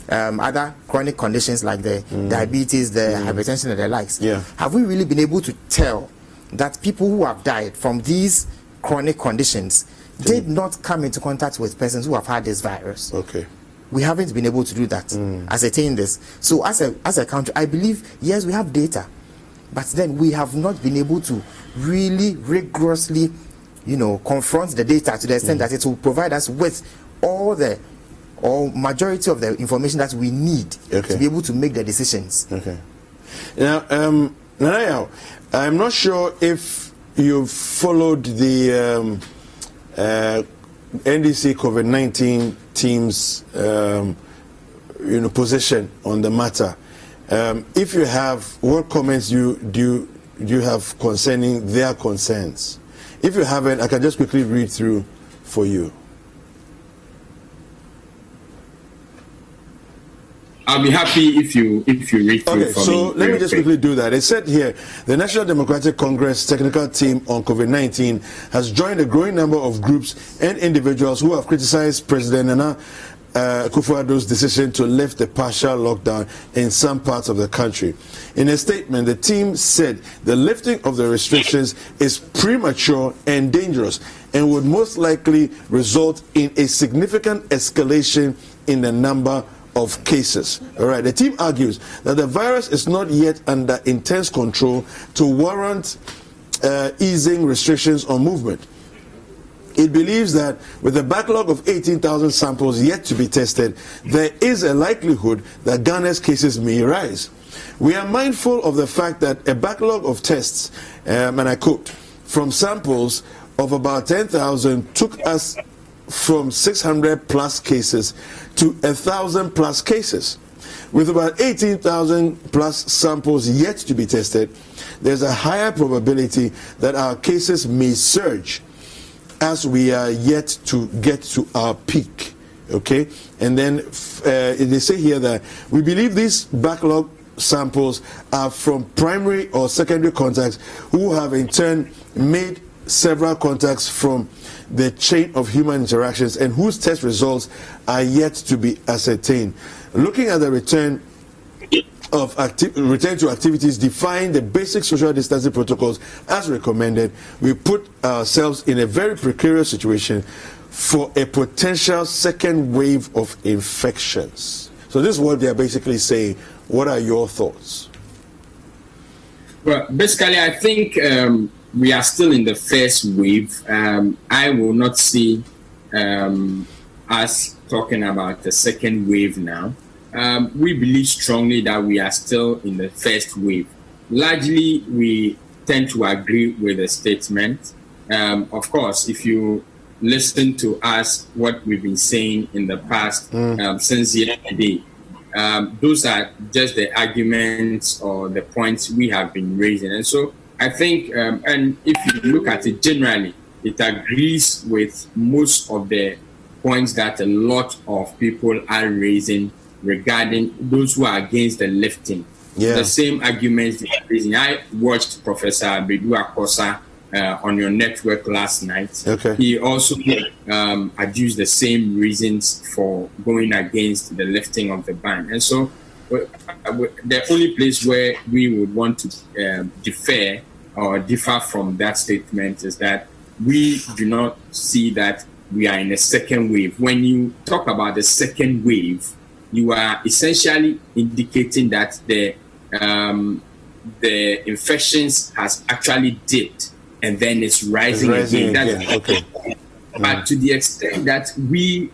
other chronic conditions like the diabetes, the hypertension, and the likes, have we really been able to tell that people who have died from these chronic conditions did not come into contact with persons who have had this virus? Okay. We haven't been able to do that, ascertain this. So as a country, I believe, yes, we have data, but then we have not been able to really rigorously, confront the data to the extent that it will provide us with all majority of the information that we need to be able to make the decisions. Okay. Now, Nanaya, I'm not sure if you've followed the NDC COVID-19 team's position on the matter. If you have, what comments do you have concerning their concerns? If you haven't, I can just quickly read through for you. I'll be happy if you read through okay, for so me. let me just quickly do that. It said here, the National Democratic Congress technical team on COVID-19 has joined a growing number of groups and individuals who have criticized President Nana Akufo-Addo's decision to lift the partial lockdown in some parts of the country. In a statement, the team said the lifting of the restrictions is premature and dangerous and would most likely result in a significant escalation in the number of cases. All right. The team argues that the virus is not yet under intense control to warrant easing restrictions on movement. It believes that with a backlog of 18,000 samples yet to be tested, there is a likelihood that Ghana's cases may rise. We are mindful of the fact that a backlog of tests, and I quote, from samples of about 10,000 took us from 600 plus cases to 1,000 plus cases. With about 18,000 plus samples yet to be tested, there's a higher probability that our cases may surge as we are yet to get to our peak. Okay, and then they say here that we believe these backlog samples are from primary or secondary contacts who have in turn made several contacts from the chain of human interactions and whose test results are yet to be ascertained. Looking at the return to activities, define the basic social distancing protocols as recommended, we put ourselves in a very precarious situation for a potential second wave of infections. So this is what they are basically saying. What are your thoughts? Well, basically, I think we are still in the first wave. I will not see us talking about the second wave now. We believe strongly that we are still in the first wave. Largely, we tend to agree with the statement. Of course, if you listen to us, what we've been saying in the past since yesterday, those are just the arguments or the points we have been raising. And so I think, and if you look at it generally, it agrees with most of the points that a lot of people are raising regarding those who are against the lifting. Yeah. The same arguments they are raising. I watched Professor Bedu Akosa on your network last night. Okay. He also adduced the same reasons for going against the lifting of the ban. And so the only place where we would want to differ or differ from that statement is that we do not see that we are in a second wave. When you talk about the second wave, you are essentially indicating that the infections has actually dipped and then it's rising again. Okay. But to the extent that we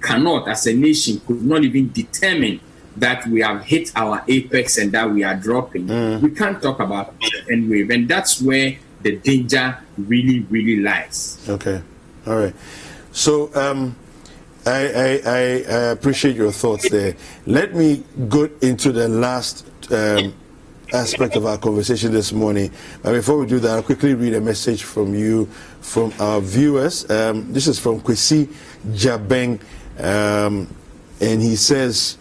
cannot, as a nation, could not even determine that we have hit our apex and that we are dropping, we can't talk about the second wave. And that's where the danger really, really lies. Okay. All right. So I appreciate your thoughts there. Let me go into the last aspect of our conversation this morning. But before we do that, I'll quickly read a message from you, from our viewers. This is from Kwesi Jabeng, and he says,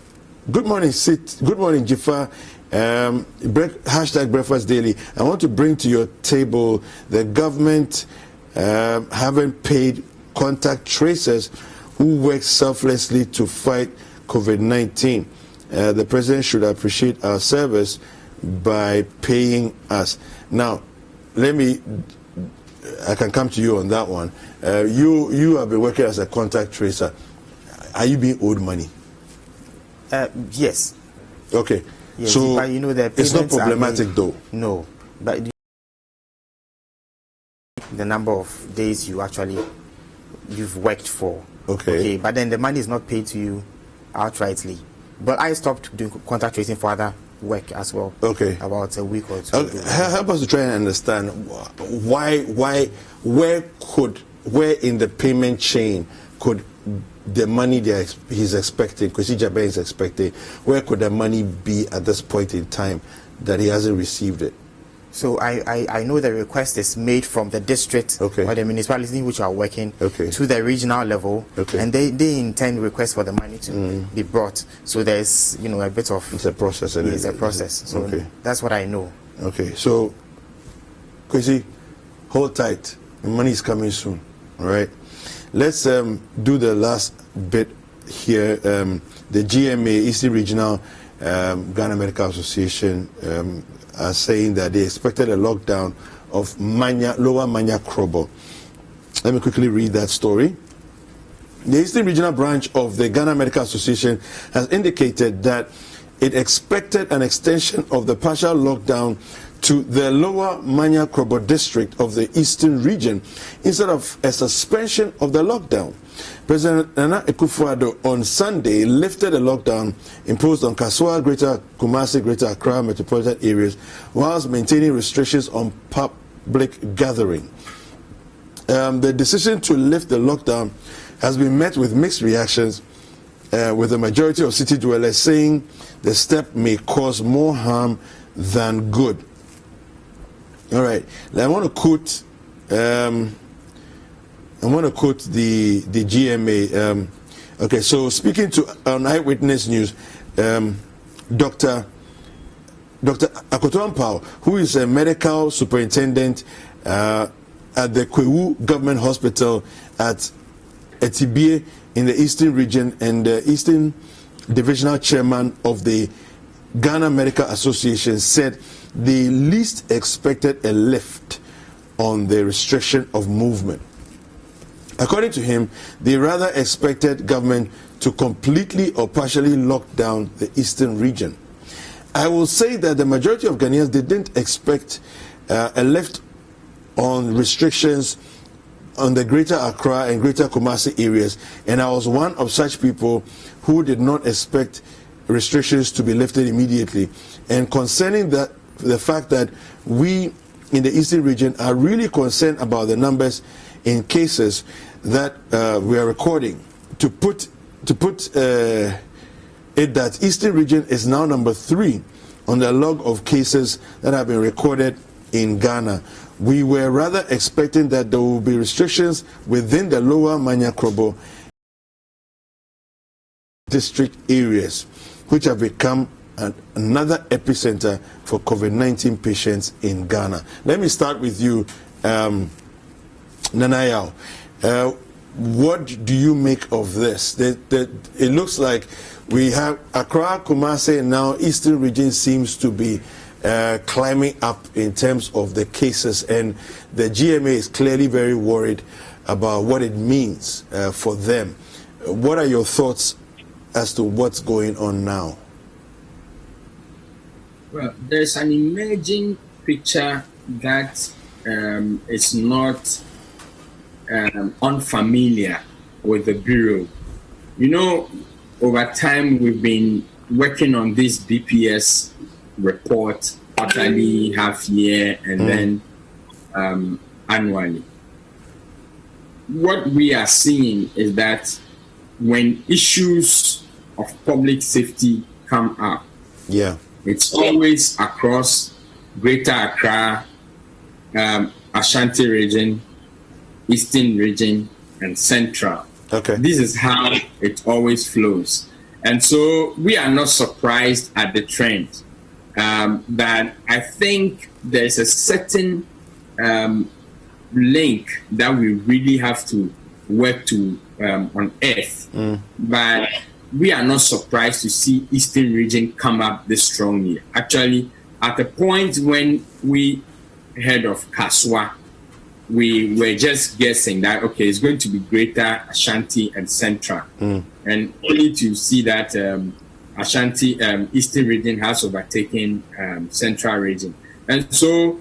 "Good morning, Good morning, Jifa. Hashtag Breakfast Daily. I want to bring to your table the government haven't paid contact tracers who work selflessly to fight COVID-19. The president should appreciate our service by paying us." Now, I can come to you on that one. You have been working as a contact tracer. Are you being owed money? Yes. Okay. Yes, so but you know the it's not problematic though. No, but the number of days you've worked for. Okay. But then the money is not paid to you outrightly. But I stopped doing contact tracing for other work as well. Okay. About a week or two. Help us to try and understand where in the payment chain could the money he's expecting, Kwesi Jabeng is expecting, where could the money be at this point in time that he hasn't received it? So I know the request is made from the district or the municipality in which you are working to the regional level, and they intend request for the money to be brought. So there's a bit of it's a process. It's a process. So that's what I know. Okay, so Kwesi, hold tight. The money is coming soon. All right. Let's do the last bit here. The GMA, Eastern Regional Ghana Medical Association, are saying that they expected a lockdown of Lower Manya Krobo. Let me quickly read that story. The Eastern Regional branch of the Ghana Medical Association has indicated that it expected an extension of the partial lockdown to the Lower Manya Krobo district of the Eastern region instead of a suspension of the lockdown. President Nana Akufo-Addo on Sunday lifted a lockdown imposed on Kaswa, Greater Kumasi, Greater Accra metropolitan areas, whilst maintaining restrictions on public gathering. The decision to lift the lockdown has been met with mixed reactions, with the majority of city dwellers saying the step may cause more harm than good. All right, now I want to quote. I want to quote the GMA. Okay, so speaking to on Eyewitness News, Dr. Akoto Ampao, who is a medical superintendent at the Kwewu Government Hospital at Etibie in the Eastern region and the Eastern Divisional Chairman of the Ghana Medical Association, said they least expected a lift on the restriction of movement. According to him, they rather expected government to completely or partially lock down the Eastern region. I will say that the majority of Ghanaians didn't expect a lift on restrictions on the Greater Accra and Greater Kumasi areas, and I was one of such people who did not expect restrictions to be lifted immediately. And concerning that, the fact that we in the Eastern region are really concerned about the numbers in cases that we are recording, to put it that Eastern region is now number 3 on the log of cases that have been recorded in Ghana. We were rather expecting that there will be restrictions within the Lower Manya Krobo district areas, which have become another epicenter for COVID-19 patients in Ghana. Let me start with you, Nanayao. What do you make of this? It looks like we have Accra, Kumasi, and now Eastern region seems to be climbing up in terms of the cases, and the GMA is clearly very worried about what it means for them. What are your thoughts as to what's going on now? Well, there's an emerging picture that is not unfamiliar with the Bureau. You know, over time we've been working on this BPS report quarterly, half year, and then annually. What we are seeing is that when issues of public safety come up, it's always across Greater Accra, Ashanti region, Eastern region, and Central. This is how it always flows. And so we are not surprised at the trend. But I think there's a certain link that we really have to work to unearth. But we are not surprised to see Eastern region come up this strongly. Actually, at the point when we heard of Kaswa, we were just guessing that, okay, it's going to be Greater Ashanti and Central. And only to see that Ashanti, Eastern region has overtaken Central region. And so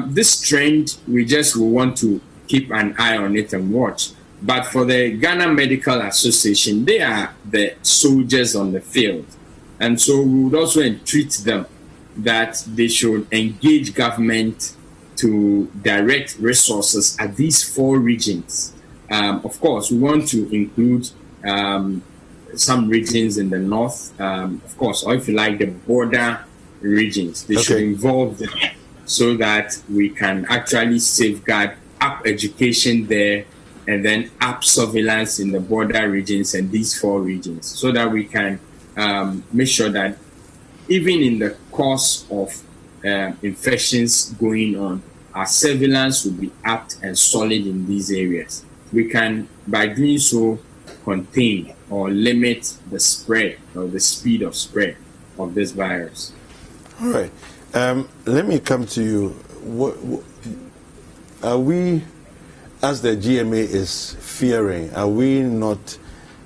this trend, we just will want to keep an eye on it and watch. But for the Ghana Medical Association, they are the soldiers on the field. And so we would also entreat them that they should engage government to direct resources at these 4 regions. Of course, we want to include some regions in the north, of course, or if you like, the border regions. They should involve them. so that we can actually safeguard up education there and then up surveillance in the border regions and these 4 regions, so that we can make sure that even in the course of infections going on, our surveillance will be apt and solid in these areas. We can, by doing so, contain or limit the spread or the speed of spread of this virus. All right. Let me come to you. What are we, as the GMA is fearing, are we not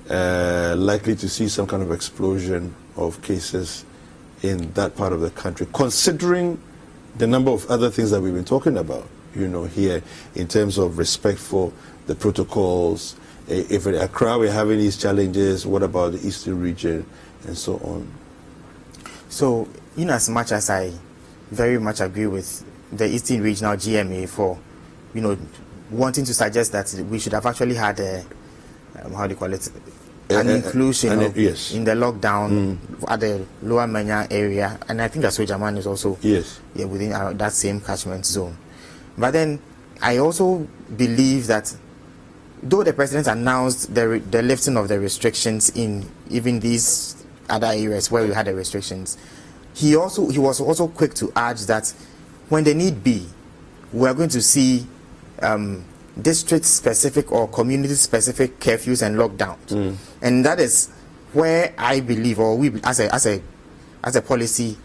likely to see some kind of explosion of cases in that part of the country, considering the number of other things that we've been talking about, here in terms of respect for the protocols? If in Accra we're having these challenges, what about the Eastern region and so on? So, in as much as I very much agree with the Eastern Regional GMA for, wanting to suggest that we should have actually had a, how do you call it, an inclusion yes, in the lockdown at the Lower Manya area, and I think that's where Jaman is also within that same catchment zone. But then I also believe that though the president announced the lifting of the restrictions in even these other areas where we had the restrictions, he was also quick to urge that when the need be, we are going to see district-specific or community-specific curfews and lockdowns, and that is where I believe, or we as a policy,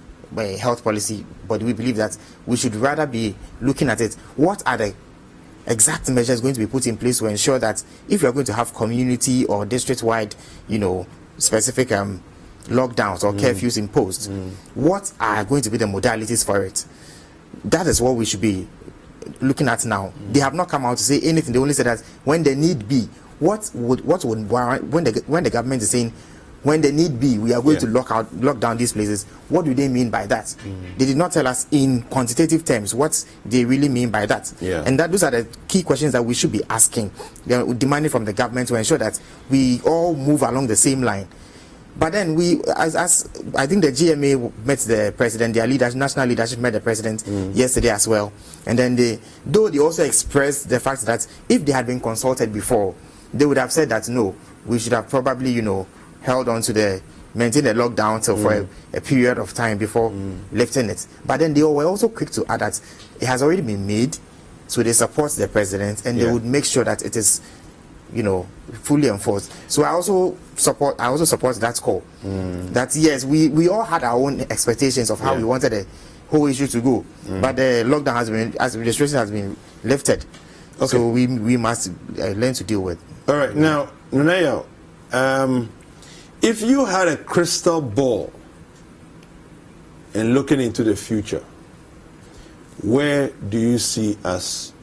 health policy body, we believe that we should rather be looking at it. What are the exact measures going to be put in place to ensure that if you are going to have community or district-wide, specific lockdowns or curfews imposed, what are going to be the modalities for it? That is what we should be looking at now. They have not come out to say anything. They only said that when the need be, what would warrant, when the government is saying when the need be, we are going to lock down these places. What do they mean by that? They did not tell us in quantitative terms what they really mean by that. And those are the key questions that we should be asking, demanding from the government to ensure that we all move along the same line. But then as I think the GMA met the president, their national leadership met the president yesterday as well. And then they also expressed the fact that if they had been consulted before, they would have said that no, we should have probably, held on to maintain the lockdown till for a period of time before lifting it. But then they were also quick to add that it has already been made, so they support the president and they would make sure that it is fully enforced. So I also support that call. That yes, we all had our own expectations of how we wanted the whole issue to go, but the lockdown restriction has been lifted. So we must learn to deal with. All right, now Nanayo, if you had a crystal ball and looking into the future, where do you see us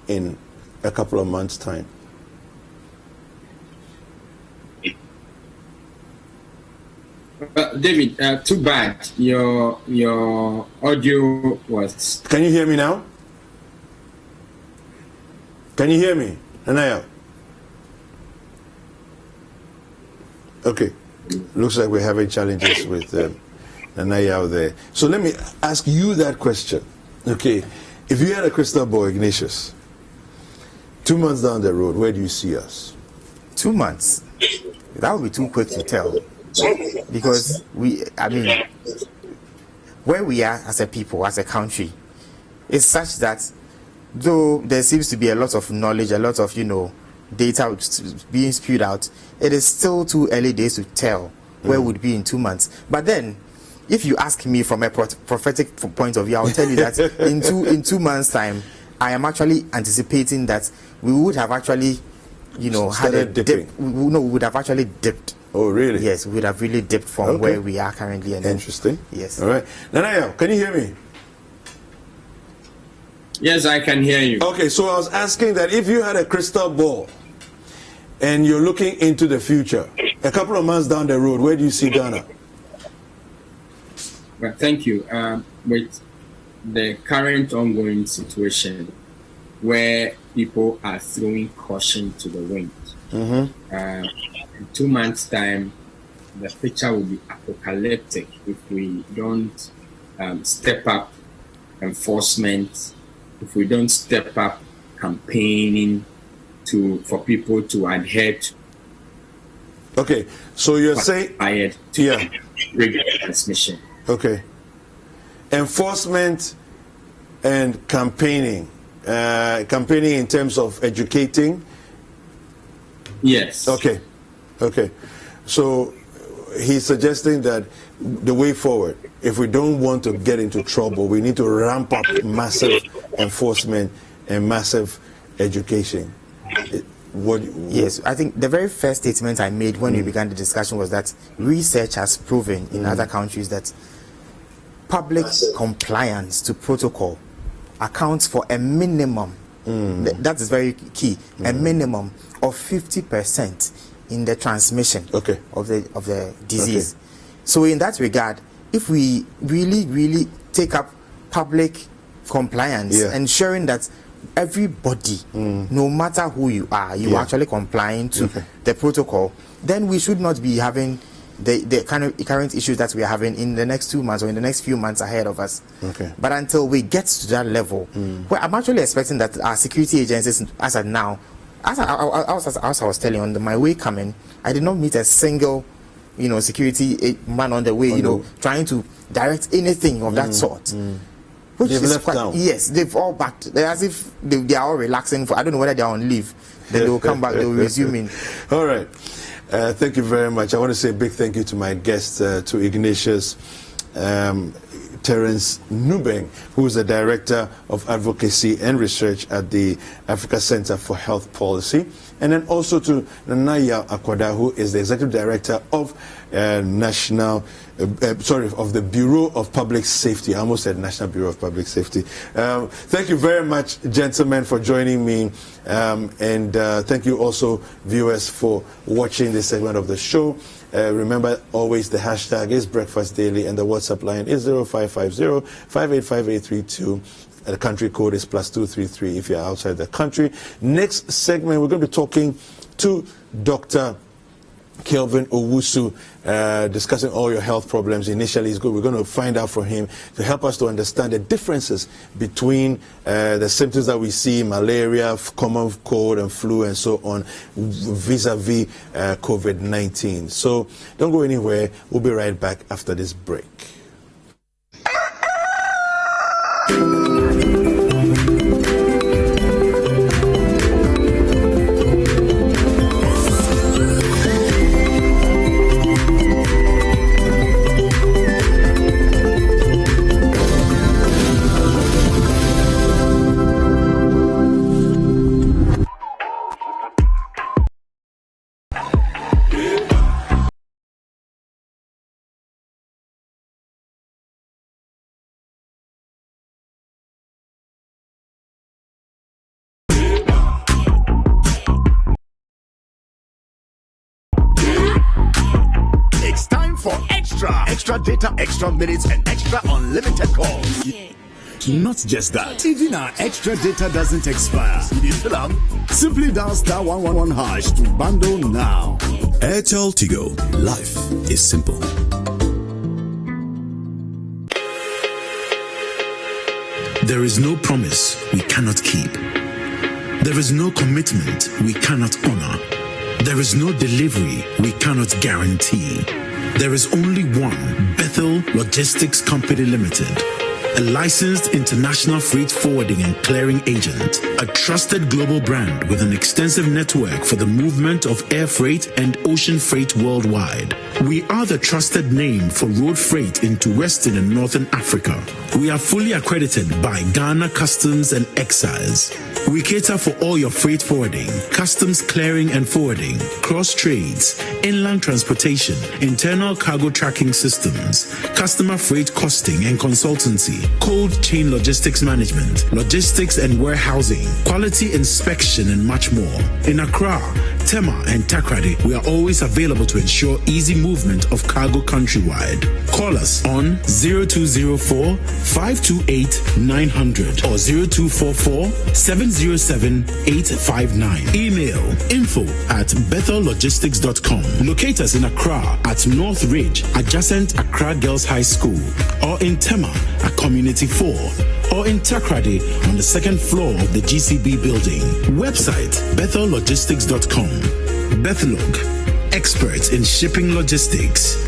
in a couple of months' time? David, too bad. Your audio was. Can you hear me now? Can you hear me, Anaya? Okay. Looks like we're having challenges with Anaya out there. So let me ask you that question. Okay. If you had a crystal ball, Ignatius, 2 months down the road, where do you see us? 2 months? That would be too quick to tell. Because where we are as a people, as a country, is such that though there seems to be a lot of knowledge, a lot of data being spewed out, it is still too early days to tell where we'd be in 2 months. But then, if you ask me from a prophetic point of view, I will tell you that in 2 months' time, I am actually anticipating that we would have actually, had a dip. We would have actually dipped. Oh, really? Yes, we would have really dipped from where we are currently. And interesting. Yes. All right. Nanayo, can you hear me? Yes, I can hear you. Okay, so I was asking that if you had a crystal ball and you're looking into the future, a couple of months down the road, where do you see Ghana? Well, thank you. With the current ongoing situation where people are throwing caution to the wind, in 2 months' time, the picture will be apocalyptic if we don't step up enforcement, if we don't step up campaigning for people to adhere to. Okay, so you're saying regular transmission. Okay, enforcement and campaigning in terms of educating. Yes. Okay. So he's suggesting that the way forward, if we don't want to get into trouble, we need to ramp up massive enforcement and massive education. Yes, I think the very first statement I made when we began the discussion was that research has proven in other countries that public compliance to protocol accounts for a minimum, that is very key, a minimum of 50% in the transmission of the disease. Okay. So in that regard, if we really take up public compliance, ensuring that everybody, no matter who you are, you are actually complying to the protocol, then we should not be having the kind of current issues that we are having in the next 2 months or in the next few months ahead of us. But until we get to that level, well, I'm actually expecting that our security agencies, as of now, as I was telling you, on my way coming, I did not meet a single, security man on the way, trying to direct anything of that sort. Which they've is left down. Yes, they've all backed. They're as if they are all relaxing. I don't know whether they are on leave. Then they will come back. They will resume in. All right. Thank you very much. I want to say a big thank you to my guest, to Ignatius Terence Nubeng, who is the Director of Advocacy and Research at the Africa Center for Health Policy, and then also to Nanaya Akwada, who is the Executive Director of of the Bureau of Public Safety. I almost said National Bureau of Public Safety. Thank you very much, gentlemen, for joining me, and thank you also, viewers, for watching this segment of the show. Remember, always the hashtag is Breakfast Daily, and the WhatsApp line is 0550-585832. The country code is +233 if you're outside the country. Next segment, we're going to be talking to Dr. Kelvin Owusu, discussing all your health problems. Initially, it's good. We're going to find out from him to help us to understand the differences between the symptoms that we see, malaria, common cold and flu, and so on, vis-a-vis COVID-19. So don't go anywhere. We'll be right back after this break. For extra data, extra minutes, and extra unlimited calls. Not just that, even our extra data doesn't expire. Simply dial *111# to bundle now. Airtel Tigo. Life is simple. There is no promise we cannot keep. There is no commitment we cannot honor. There is no delivery we cannot guarantee. There is only one Bethel Logistics Company Limited, a licensed international freight forwarding and clearing agent, a trusted global brand with an extensive network for the movement of air freight and ocean freight worldwide. We are the trusted name for road freight into Western and Northern Africa. We are fully accredited by Ghana Customs and Excise. We cater for all your freight forwarding, customs clearing and forwarding, cross trades, inland transportation, internal cargo tracking systems, customer freight costing and consultancy, cold chain logistics management, logistics and warehousing, quality inspection, and much more. In Accra, Tema, and Takrady, we are always available to ensure easy movement of cargo countrywide. Call us on 0204-528-900 or 0244-707-859. Email info@bethellogistics.com. Locate us in Accra at North Ridge, adjacent Accra Girls High School, or in Tema at Community 4, or in Takrady on the second floor of the GCB building. Website bethellogistics.com. Bethelog, experts in shipping logistics.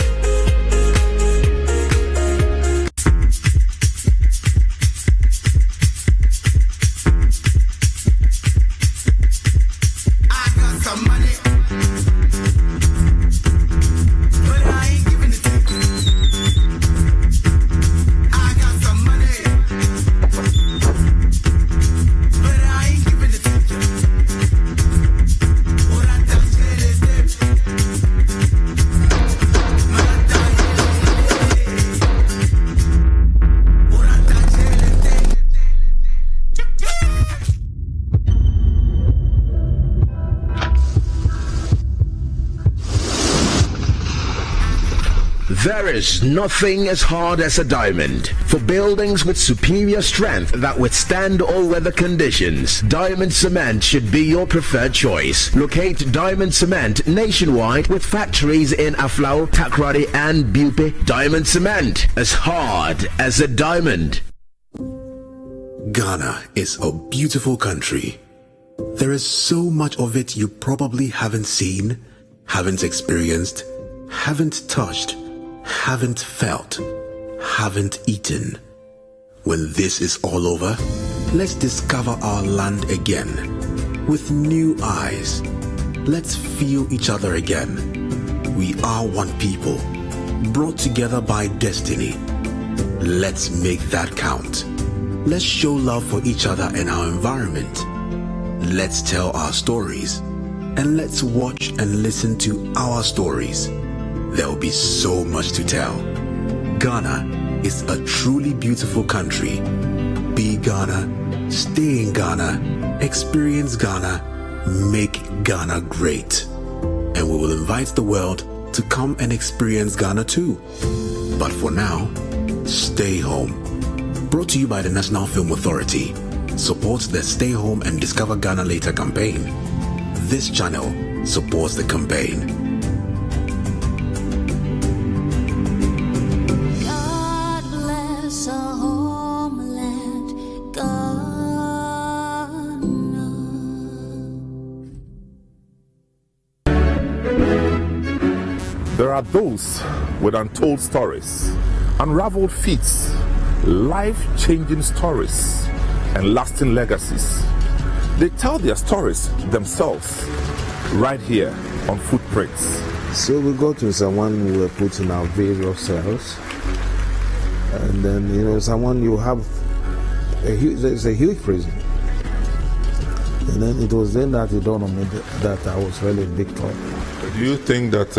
There is nothing as hard as a diamond. For buildings with superior strength that withstand all weather conditions, Diamond Cement should be your preferred choice. Locate Diamond Cement nationwide with factories in Aflao, Takrady and Bupe. Diamond Cement, as hard as a diamond. Ghana is a beautiful country. There is so much of it you probably haven't seen, haven't experienced, haven't touched, haven't felt, haven't eaten. When this is all over, let's discover our land again with new eyes. Let's feel each other again. We are one people, brought together by destiny. Let's make that count. Let's show love for each other and our environment. Let's tell our stories, and let's watch and listen to our stories. There will be so much to tell. Ghana is a truly beautiful country. Be Ghana, stay in Ghana, experience Ghana, make Ghana great. And we will invite the world to come and experience Ghana too. But for now, stay home. Brought to you by the National Film Authority. Supports the Stay Home and Discover Ghana Later campaign. This channel supports the campaign. There are those with untold stories, unraveled feats, life-changing stories, and lasting legacies. They tell their stories themselves right here on Footprints. So we go to someone who were put in our various cells, and then someone you have it's a huge prison. And then it was then that it dawned on me that I was really in big trouble. Do you think that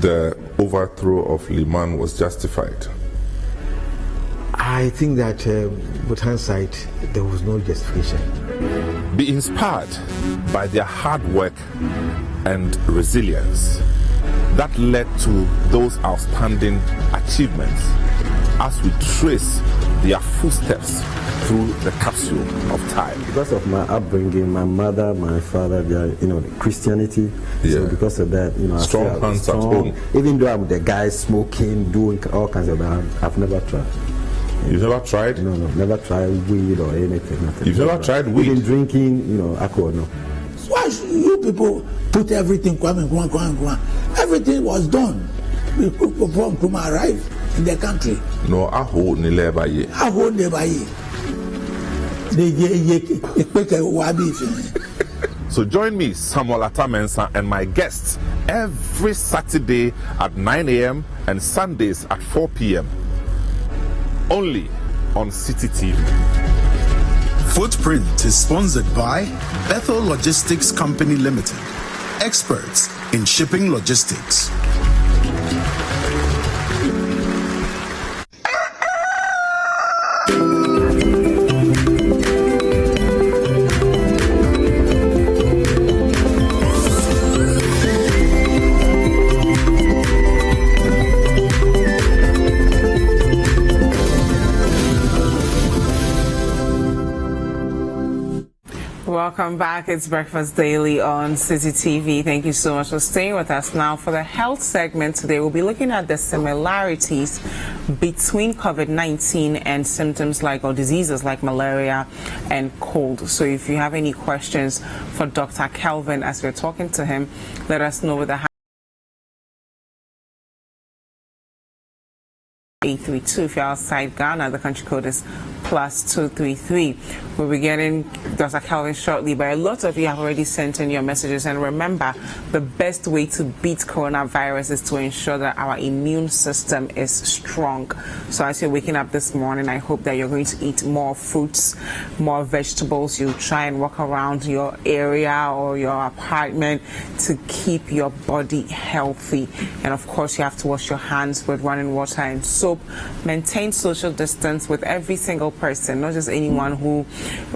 the overthrow of Liman was justified? I think that with hindsight, there was no justification. Be inspired by their hard work and resilience that led to those outstanding achievements as we trace their footsteps through the capsule of time. Because of my upbringing, my mother, my father, they are, Christianity. Yeah. So because of that, strong hands at home. Even though I'm the guy smoking, doing all kinds of that, I've never tried. You've never tried? No, never tried weed or anything. Nothing. You've never tried weed? Even drinking, alcohol, no. Why should you people put everything, everything was done before Nkrumah arrived in the country? No, aho ni leba ye. Aho leba ye. So join me, Samuel Atamensa, and my guests every Saturday at 9 a.m. and Sundays at 4 p.m. only on Citi TV. Footprint is sponsored by Bethel Logistics Company Limited, experts in shipping logistics. Welcome back. It's Breakfast Daily on Citi TV. Thank you so much for staying with us. Now, for the health segment today, we'll be looking at the similarities between COVID-19 and symptoms like, or diseases like malaria and cold. So if you have any questions for Dr. Kelvin as we're talking to him, let us know with the 832. If you're outside Ghana, the country code is +233. We'll be getting Dr. Kelvin shortly, but a lot of you have already sent in your messages. And remember, the best way to beat coronavirus is to ensure that our immune system is strong. So as you're waking up this morning, I hope that you're going to eat more fruits, more vegetables. You try and walk around your area or your apartment to keep your body healthy. And of course, you have to wash your hands with running water and soap. Maintain social distance with every single person, not just anyone who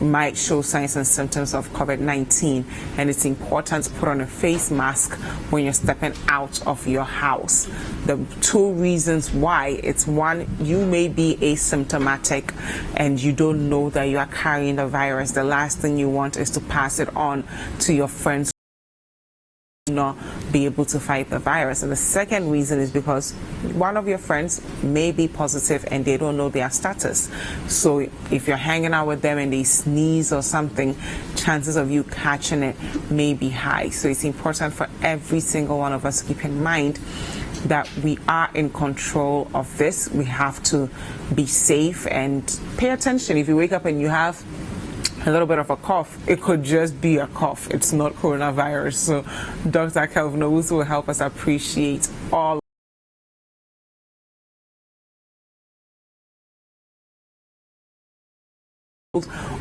might show signs and symptoms of COVID-19. And it's important to put on a face mask when you're stepping out of your house. The two reasons why: it's one, you may be asymptomatic and you don't know that you are carrying the virus. The last thing you want is to pass it on to your friends not be able to fight the virus. And the second reason is because one of your friends may be positive and they don't know their status. So if you're hanging out with them and they sneeze or something, chances of you catching it may be high. So it's important for every single one of us to keep in mind that we are in control of this. We have to be safe and pay attention. If you wake up and you have a little bit of a cough, it could just be a cough. It's not coronavirus. So Dr. Kelvin Owusu will help us appreciate all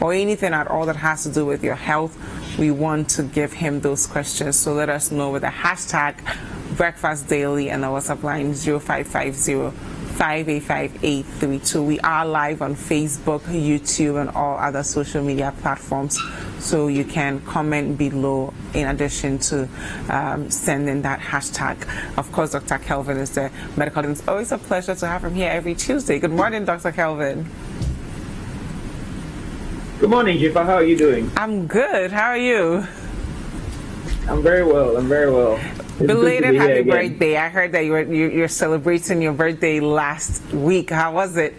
or anything at all that has to do with your health. We want to give him those questions. So let us know with the hashtag Breakfast Daily and the WhatsApp line 0550-585-832. We are live on Facebook, YouTube, and all other social media platforms. So you can comment below in addition to sending that hashtag. Of course, Dr. Kelvin is the medical. It's always a pleasure to have him here every Tuesday. Good morning, Dr. Kelvin. Good morning, Jifa. How are you doing? I'm good. How are you? I'm very well. Belated happy birthday. I heard that you're celebrating your birthday last week. How was it?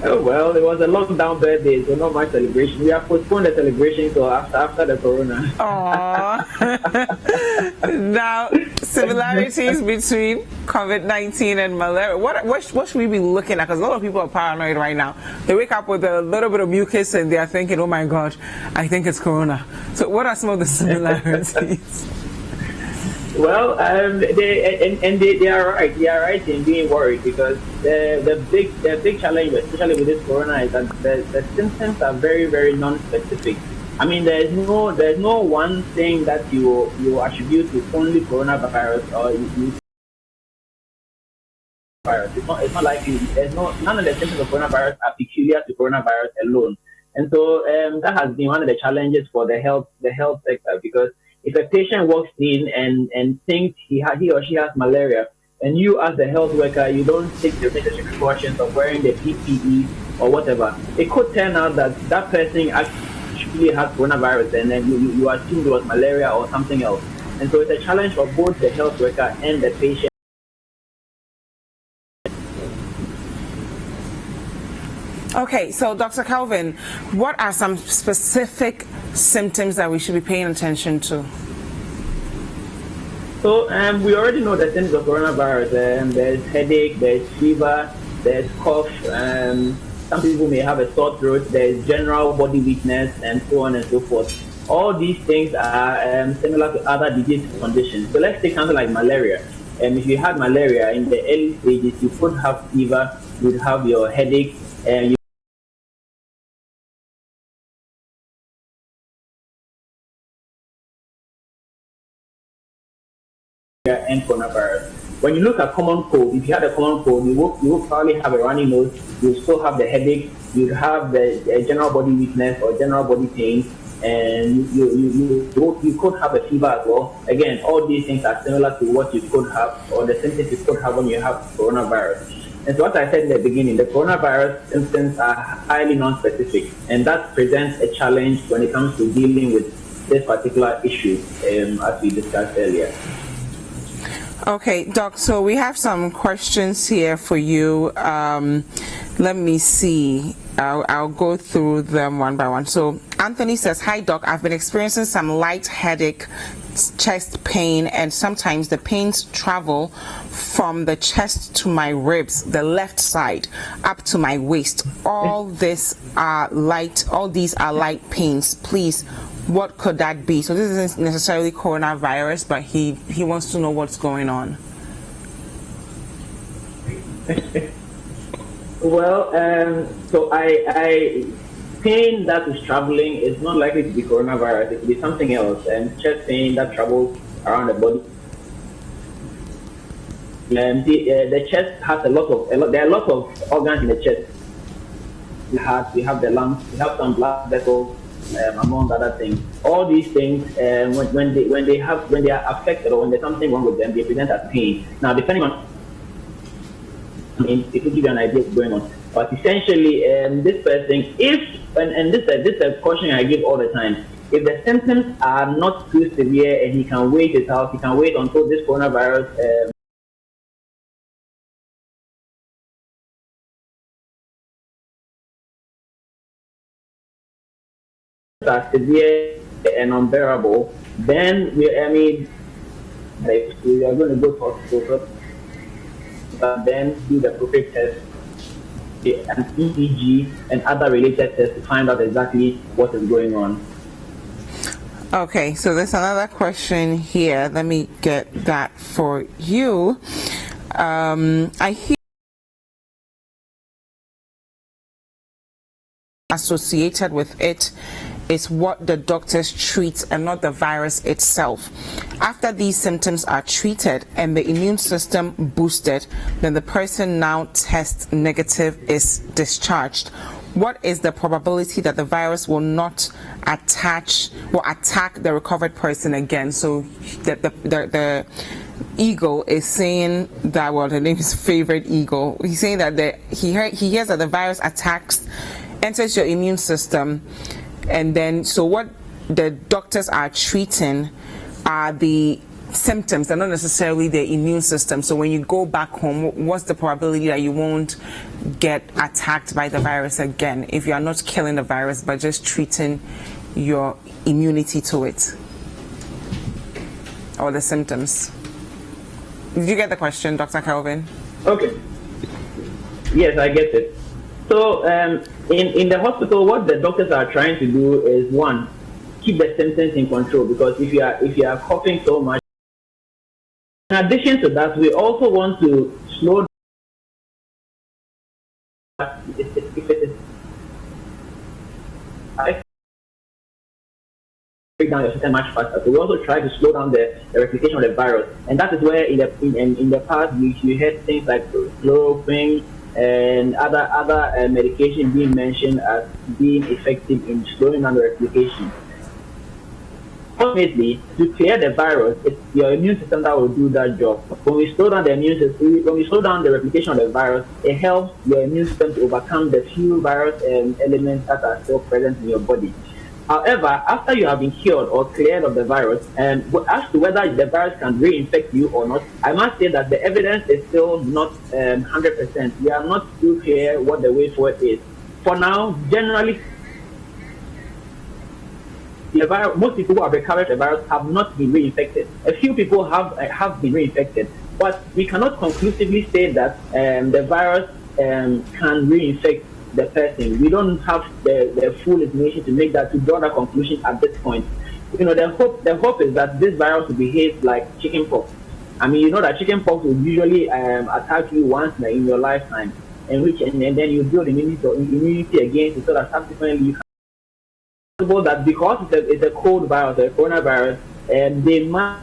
Oh, well, it was a lockdown birthday, so not much celebration. We have postponed the celebration so after the corona. Aww. Now, similarities between COVID-19 and malaria. What should we be looking at? Because a lot of people are paranoid right now. They wake up with a little bit of mucus and they are thinking, oh my God, I think it's corona. So what are some of the similarities? Well, they are right. They are right in being worried because the big challenge, especially with this corona, is that the symptoms are very, very non-specific. I mean, there's no one thing that you attribute to only coronavirus or virus. It's not like none of the symptoms of coronavirus are peculiar to coronavirus alone. And so that has been one of the challenges for the health sector, because if a patient walks in and thinks he or she has malaria, and you as the health worker, you don't take the necessary precautions of wearing the PPE or whatever, it could turn out that that person actually has coronavirus, and then you assume it was malaria or something else. And so it's a challenge for both the health worker and the patient. Okay, so Dr. Kelvin, what are some specific symptoms that we should be paying attention to? So we already know the symptoms of coronavirus. There's headache, there's fever, there's cough. Some people may have a sore throat. There's general body weakness, and so on and so forth. All these things are similar to other disease conditions. So let's take something like malaria. If you had malaria in the early stages, you could have fever, you'd have your headache, and and coronavirus. When you look at common cold, if you had a common cold, you will probably have a runny nose, you still have the headache, you'd have the general body weakness or general body pain, and you could have a fever as well. Again, all these things are similar to what you could have, or the symptoms you could have when you have coronavirus. And so what I said in the beginning, the coronavirus symptoms are highly non-specific, and that presents a challenge when it comes to dealing with this particular issue, as we discussed earlier. Okay, Doc, so we have some questions here for you. Let me see. I'll go through them one by one. So Anthony says, hi, Doc. I've been experiencing some light headache, chest pain, and sometimes the pains travel from the chest to my ribs, the left side, up to my waist. All these are light pains. Please, what could that be? So this isn't necessarily coronavirus, but he wants to know what's going on. Well, so I pain that is traveling is not likely to be coronavirus. It could be something else, and chest pain that travels around the body. The chest has there are a lot of organs in the chest. We have the lungs, we have some blood vessels, among other things. All these things, when they are affected or when there's something wrong with them, they present as pain. Now, depending on, it will give you an idea of what's going on. But essentially, this person, this is a caution I give all the time. If the symptoms are not too severe and he can wait it out, he can wait until this coronavirus are severe and unbearable, then we are going to go to hospital, but then do the appropriate test, an ECG and other related tests to find out exactly what is going on. Okay, so there's another question here. Let me get that for you. I hear associated with it is what the doctors treat and not the virus itself. After these symptoms are treated and the immune system boosted, then the person now tests negative, is discharged. What is the probability that the virus will not attack the recovered person again? So the Eagle is saying that, well, the name is Favorite Eagle. He's saying that he hears that the virus enters your immune system, and then so what the doctors are treating are the symptoms and not necessarily the immune system. So when you go back home, what's the probability that you won't get attacked by the virus again if you are not killing the virus but just treating your immunity to it or the symptoms? Did you get the question, Dr. Kelvin? Okay. Yes, I get it. So in the hospital, what the doctors are trying to do is, one, keep the symptoms in control, because if you are coughing so much. In addition to that, we also want to slow down if it is break down your system much faster. So we also try to slow down the replication of the virus, and that is where in the past we had things like chloroquine and other medication being mentioned as being effective in slowing down the replication. Ultimately, to clear the virus, it's your immune system that will do that job. When we slow down the immune system, when we slow down the replication of the virus, it helps your immune system to overcome the few virus elements that are still present in your body. However, after you have been cured or cleared of the virus, and as to whether the virus can reinfect you or not, I must say that the evidence is still not 100%. We are not too clear what the way forward is. For now, generally, the virus, most people who have recovered the virus have not been reinfected. A few people have been reinfected, but we cannot conclusively say that the virus can reinfect the person. We don't have the full information to make that, to draw that conclusion at this point. The hope is that this virus will behave like chickenpox. I mean, you know that chickenpox will usually attack you once in your lifetime, and then you build immunity against it, so that subsequently you can. That because it's a cold virus, a coronavirus, and they might.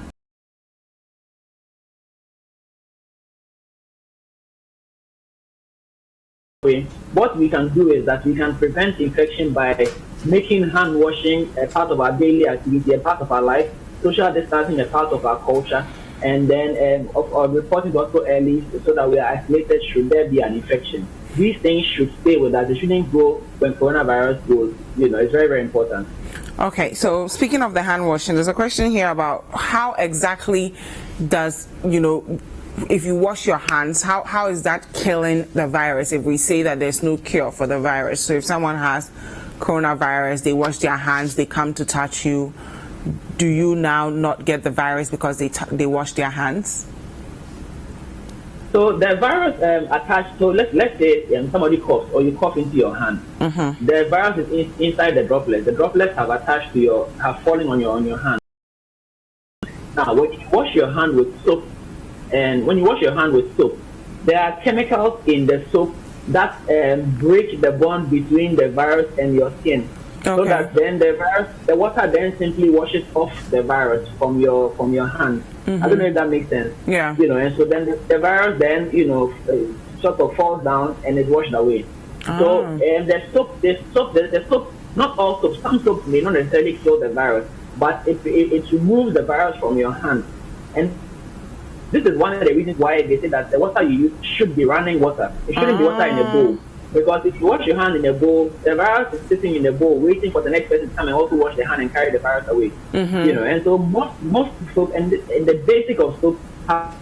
What we can do is that we can prevent infection by making hand washing a part of our daily activity, a part of our life, social distancing a part of our culture, and then reporting to hospital early so that we are isolated should there be an infection. These things should stay with us. They shouldn't go when coronavirus goes. It's very, very important. Okay, so speaking of the hand washing, there's a question here about how exactly does, if you wash your hands, how is that killing the virus if we say that there's no cure for the virus? So if someone has coronavirus, they wash their hands, they come to touch you, do you now not get the virus because they wash their hands? So the virus attached. So let's say somebody coughs or you cough into your hand. Mm-hmm. The virus is inside the droplets. The droplets have attached to have fallen on your hand. Now, when you wash your hand with soap, there are chemicals in the soap that break the bond between the virus and your skin. Okay. So that then the water then simply washes off the virus from your hand. Mm-hmm. I don't know if that makes sense. Yeah. And so then the virus then sort of falls down and is washed away. So the soap, not all soap. Some soap may not necessarily kill the virus, but it removes the virus from your hand. And this is one of the reasons why they say that the water you use should be running water. It shouldn't be water in a bowl. Because if you wash your hand in a bowl, the virus is sitting in the bowl waiting for the next person to come and also wash their hand and carry the virus away. Mm-hmm. And so most soap and the basic of soap have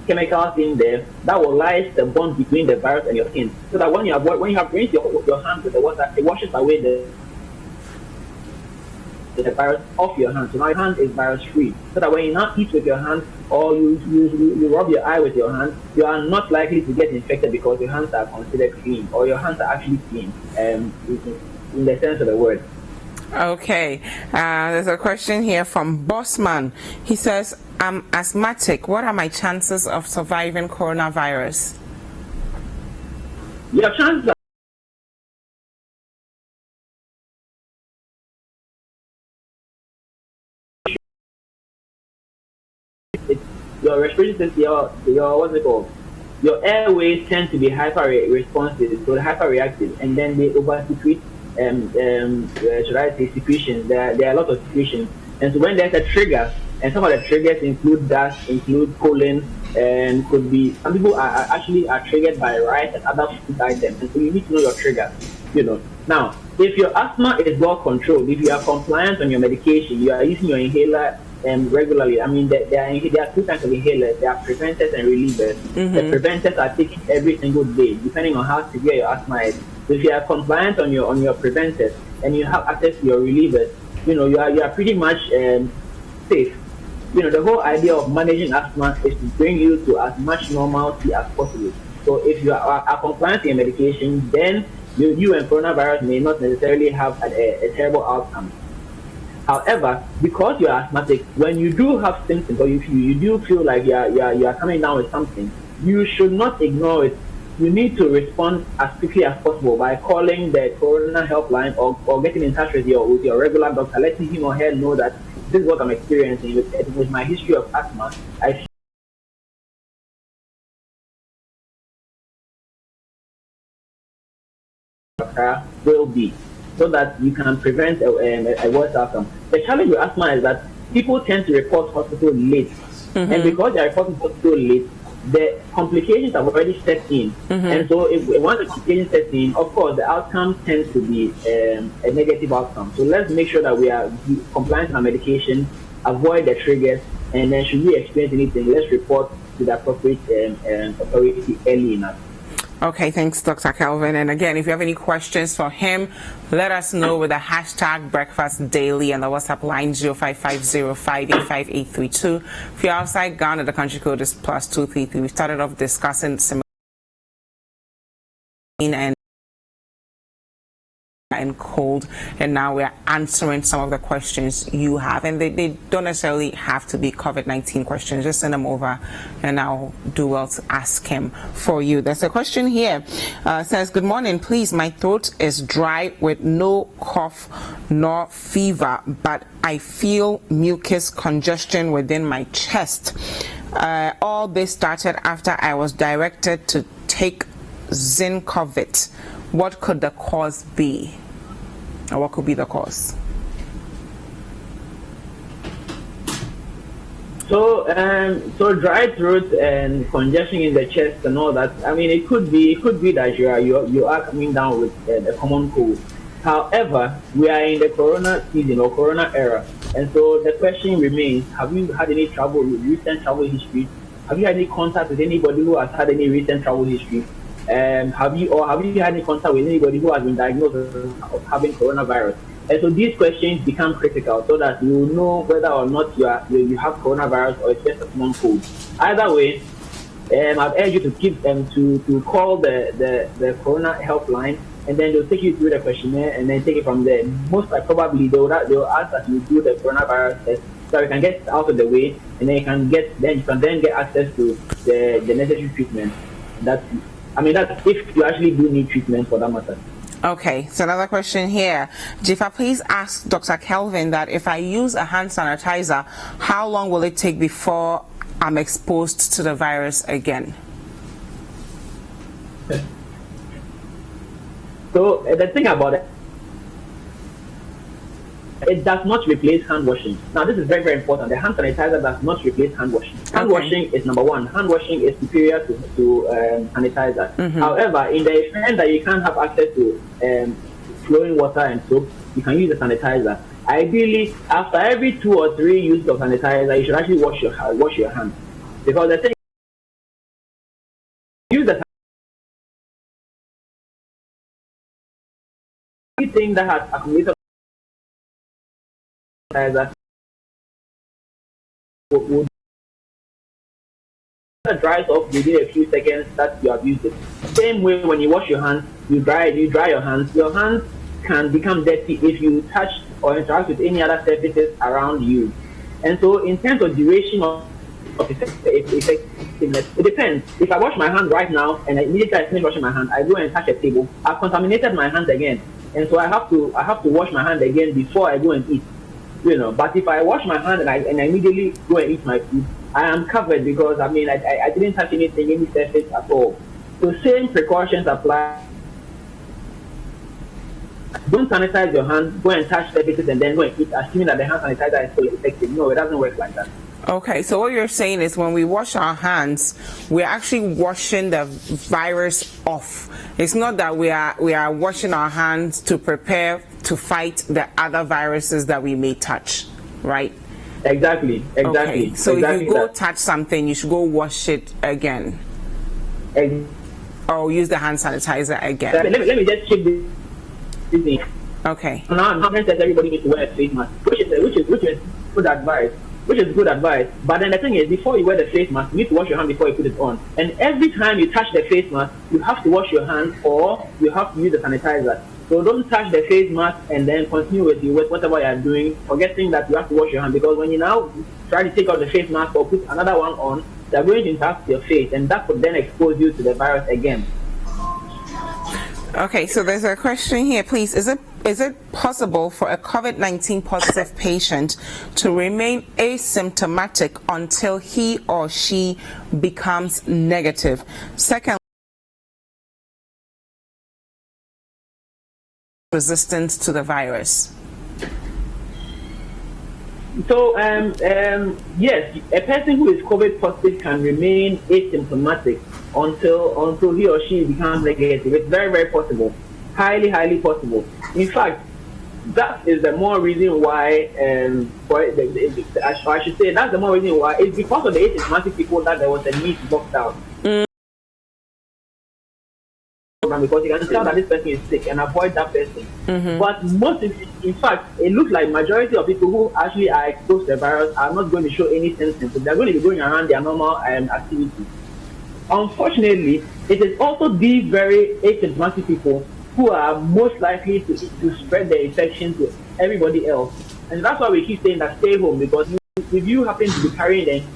chemicals in there that will lyse the bond between the virus and your skin. So that when you have rinsed your hand with the water, it washes away the virus off your hand. So now your hand is virus free. So that when you now eat with your hand or you rub your eye with your hand, you are not likely to get infected because your hands are considered clean, or your hands are actually clean in the sense of the word. Okay. There's a question here from Bossman. He says, I'm asthmatic. What are my chances of surviving coronavirus? Your chances your respiratory system, your what's it called? Your airways tend to be hyper responsive, so hyperreactive, and then they over secrete should I say secretions. There are a lot of secretions, and so when there's a trigger, and some of the triggers include dust, include pollen, and could be some people are triggered by rice and other food items, and so you need to know your trigger. Now, if your asthma is well controlled, if you are compliant on your medication, you are using your inhaler regularly. I mean, there are two kinds of inhalers. There are preventers and relievers. Mm-hmm. The preventers are taken every single day, depending on how severe your asthma is. So if you are compliant on your preventers and you have access to your relievers, you are pretty much safe. The whole idea of managing asthma is to bring you to as much normalcy as possible. So if you are compliant to your medication, then you and coronavirus may not necessarily have a terrible outcome. However, because you are asthmatic, when you do have symptoms or you do feel like you are coming down with something, you should not ignore it. You need to respond as quickly as possible by calling the corona helpline or getting in touch with your regular doctor, letting him or her know that this is what I'm experiencing with my history of asthma. I will be, so that you can prevent a worse outcome. The challenge with asthma is that people tend to report hospital late. Mm-hmm. And because they are reporting hospital late, the complications have already set in. Mm-hmm. And so once the complications set in, of course, the outcome tends to be a negative outcome. So let's make sure that we are compliant with our medication, avoid the triggers, and then should we experience anything, let's report to the appropriate authority early enough. Okay, thanks, Dr. Kelvin. And again, if you have any questions for him, let us know with the hashtag Breakfast Daily and the WhatsApp line 0550585832. If you're outside Ghana, the country code is +233. We started off discussing similar and cold, and now we're answering some of the questions you have, and they don't necessarily have to be COVID-19 questions. Just send them over and I'll do well to ask him for you. There's a question here, says, good morning, please, my throat is dry with no cough nor fever, but I feel mucus congestion within my chest. All this started after I was directed to take Zincovit. What could the cause be? Or what could be the cause? So dry throat and congestion in the chest and all that. I mean, it could be that you are coming down with the common cold. However, we are in the corona season or corona era, and so the question remains: have you had any trouble with recent travel history? Have you had any contact with anybody who has had any recent travel history? Have you had any contact with anybody who has been diagnosed of having coronavirus? And so these questions become critical so that you know whether or not you have coronavirus or it's just a common cold. Either way, I've urged you to keep to call the corona helpline, and then they'll take you through the questionnaire and then take it from there. Most probably they'll ask that you do the coronavirus test so you can get it out of the way, and then you can get access to the necessary treatment. That's if you actually do need treatment for that matter. Okay, so another question here. Jifa, please ask Dr. Kelvin that if I use a hand sanitizer, how long will it take before I'm exposed to the virus again? So the thing about it does not replace hand washing. Now, this is very, very important. The hand sanitizer does not replace hand washing. Hand washing is number one. Hand washing is superior to sanitizer. However, in the event that you can't have access to flowing water and soap, you can use a sanitizer. Ideally, after every 2 or 3 uses of sanitizer, you should actually wash your hands, because the thing use the thing that has accumulated sanitizer would dries off within a few seconds that you have used it. Same way, when you wash your hands, you dry your hands. Your hands can become dirty if you touch or interact with any other surfaces around you. And so, in terms of duration of effectiveness, it depends. If I wash my hands right now and immediately I finish washing my hands, I go and touch a table, I've contaminated my hands again, and so I have to wash my hands again before I go and eat. But if I wash my hand and I immediately go and eat my food, I am covered, because I didn't touch any surface at all. So same precautions apply. Don't sanitize your hands, go and touch surfaces and then go and eat, assuming that the hand sanitizer is still effective. No, it doesn't work like that. Okay, so what you're saying is when we wash our hands, we're actually washing the virus off. It's not that we are washing our hands to prepare to fight the other viruses that we may touch, right? Exactly. Okay, so exactly if you go touch something, you should go wash it again. Or use the hand sanitizer again. Let me just check this thing. Okay. Now I'm not saying everybody needs to wear a face mask, which is good advice. But then the thing is, before you wear the face mask, you need to wash your hand before you put it on. And every time you touch the face mask, you have to wash your hands, or you have to use the sanitizer. So don't touch the face mask and then continue with whatever you are doing, forgetting that you have to wash your hand, because when you now try to take out the face mask or put another one on, they're going to interact with your face, and that could then expose you to the virus again. Okay, so there's a question here, please. Is it possible for a COVID-19 positive patient to remain asymptomatic until he or she becomes negative? Second, resistance to the virus. So, yes, a person who is COVID positive can remain asymptomatic until he or she becomes negative. It's very, very possible. Highly, highly possible. In fact, that is the more reason why, I should say, that's the more reason why, it's because of the asymptomatic people that there was a need to lock down. Because you can tell that this person is sick and avoid that person. But in fact, it looks like majority of people who actually are exposed to the virus are not going to show any symptoms. So they're going to be going around their normal activity. Unfortunately, it is also these very asymptomatic people who are most likely to spread the infection to everybody else. And that's why we keep saying that stay home, because if you happen to be carrying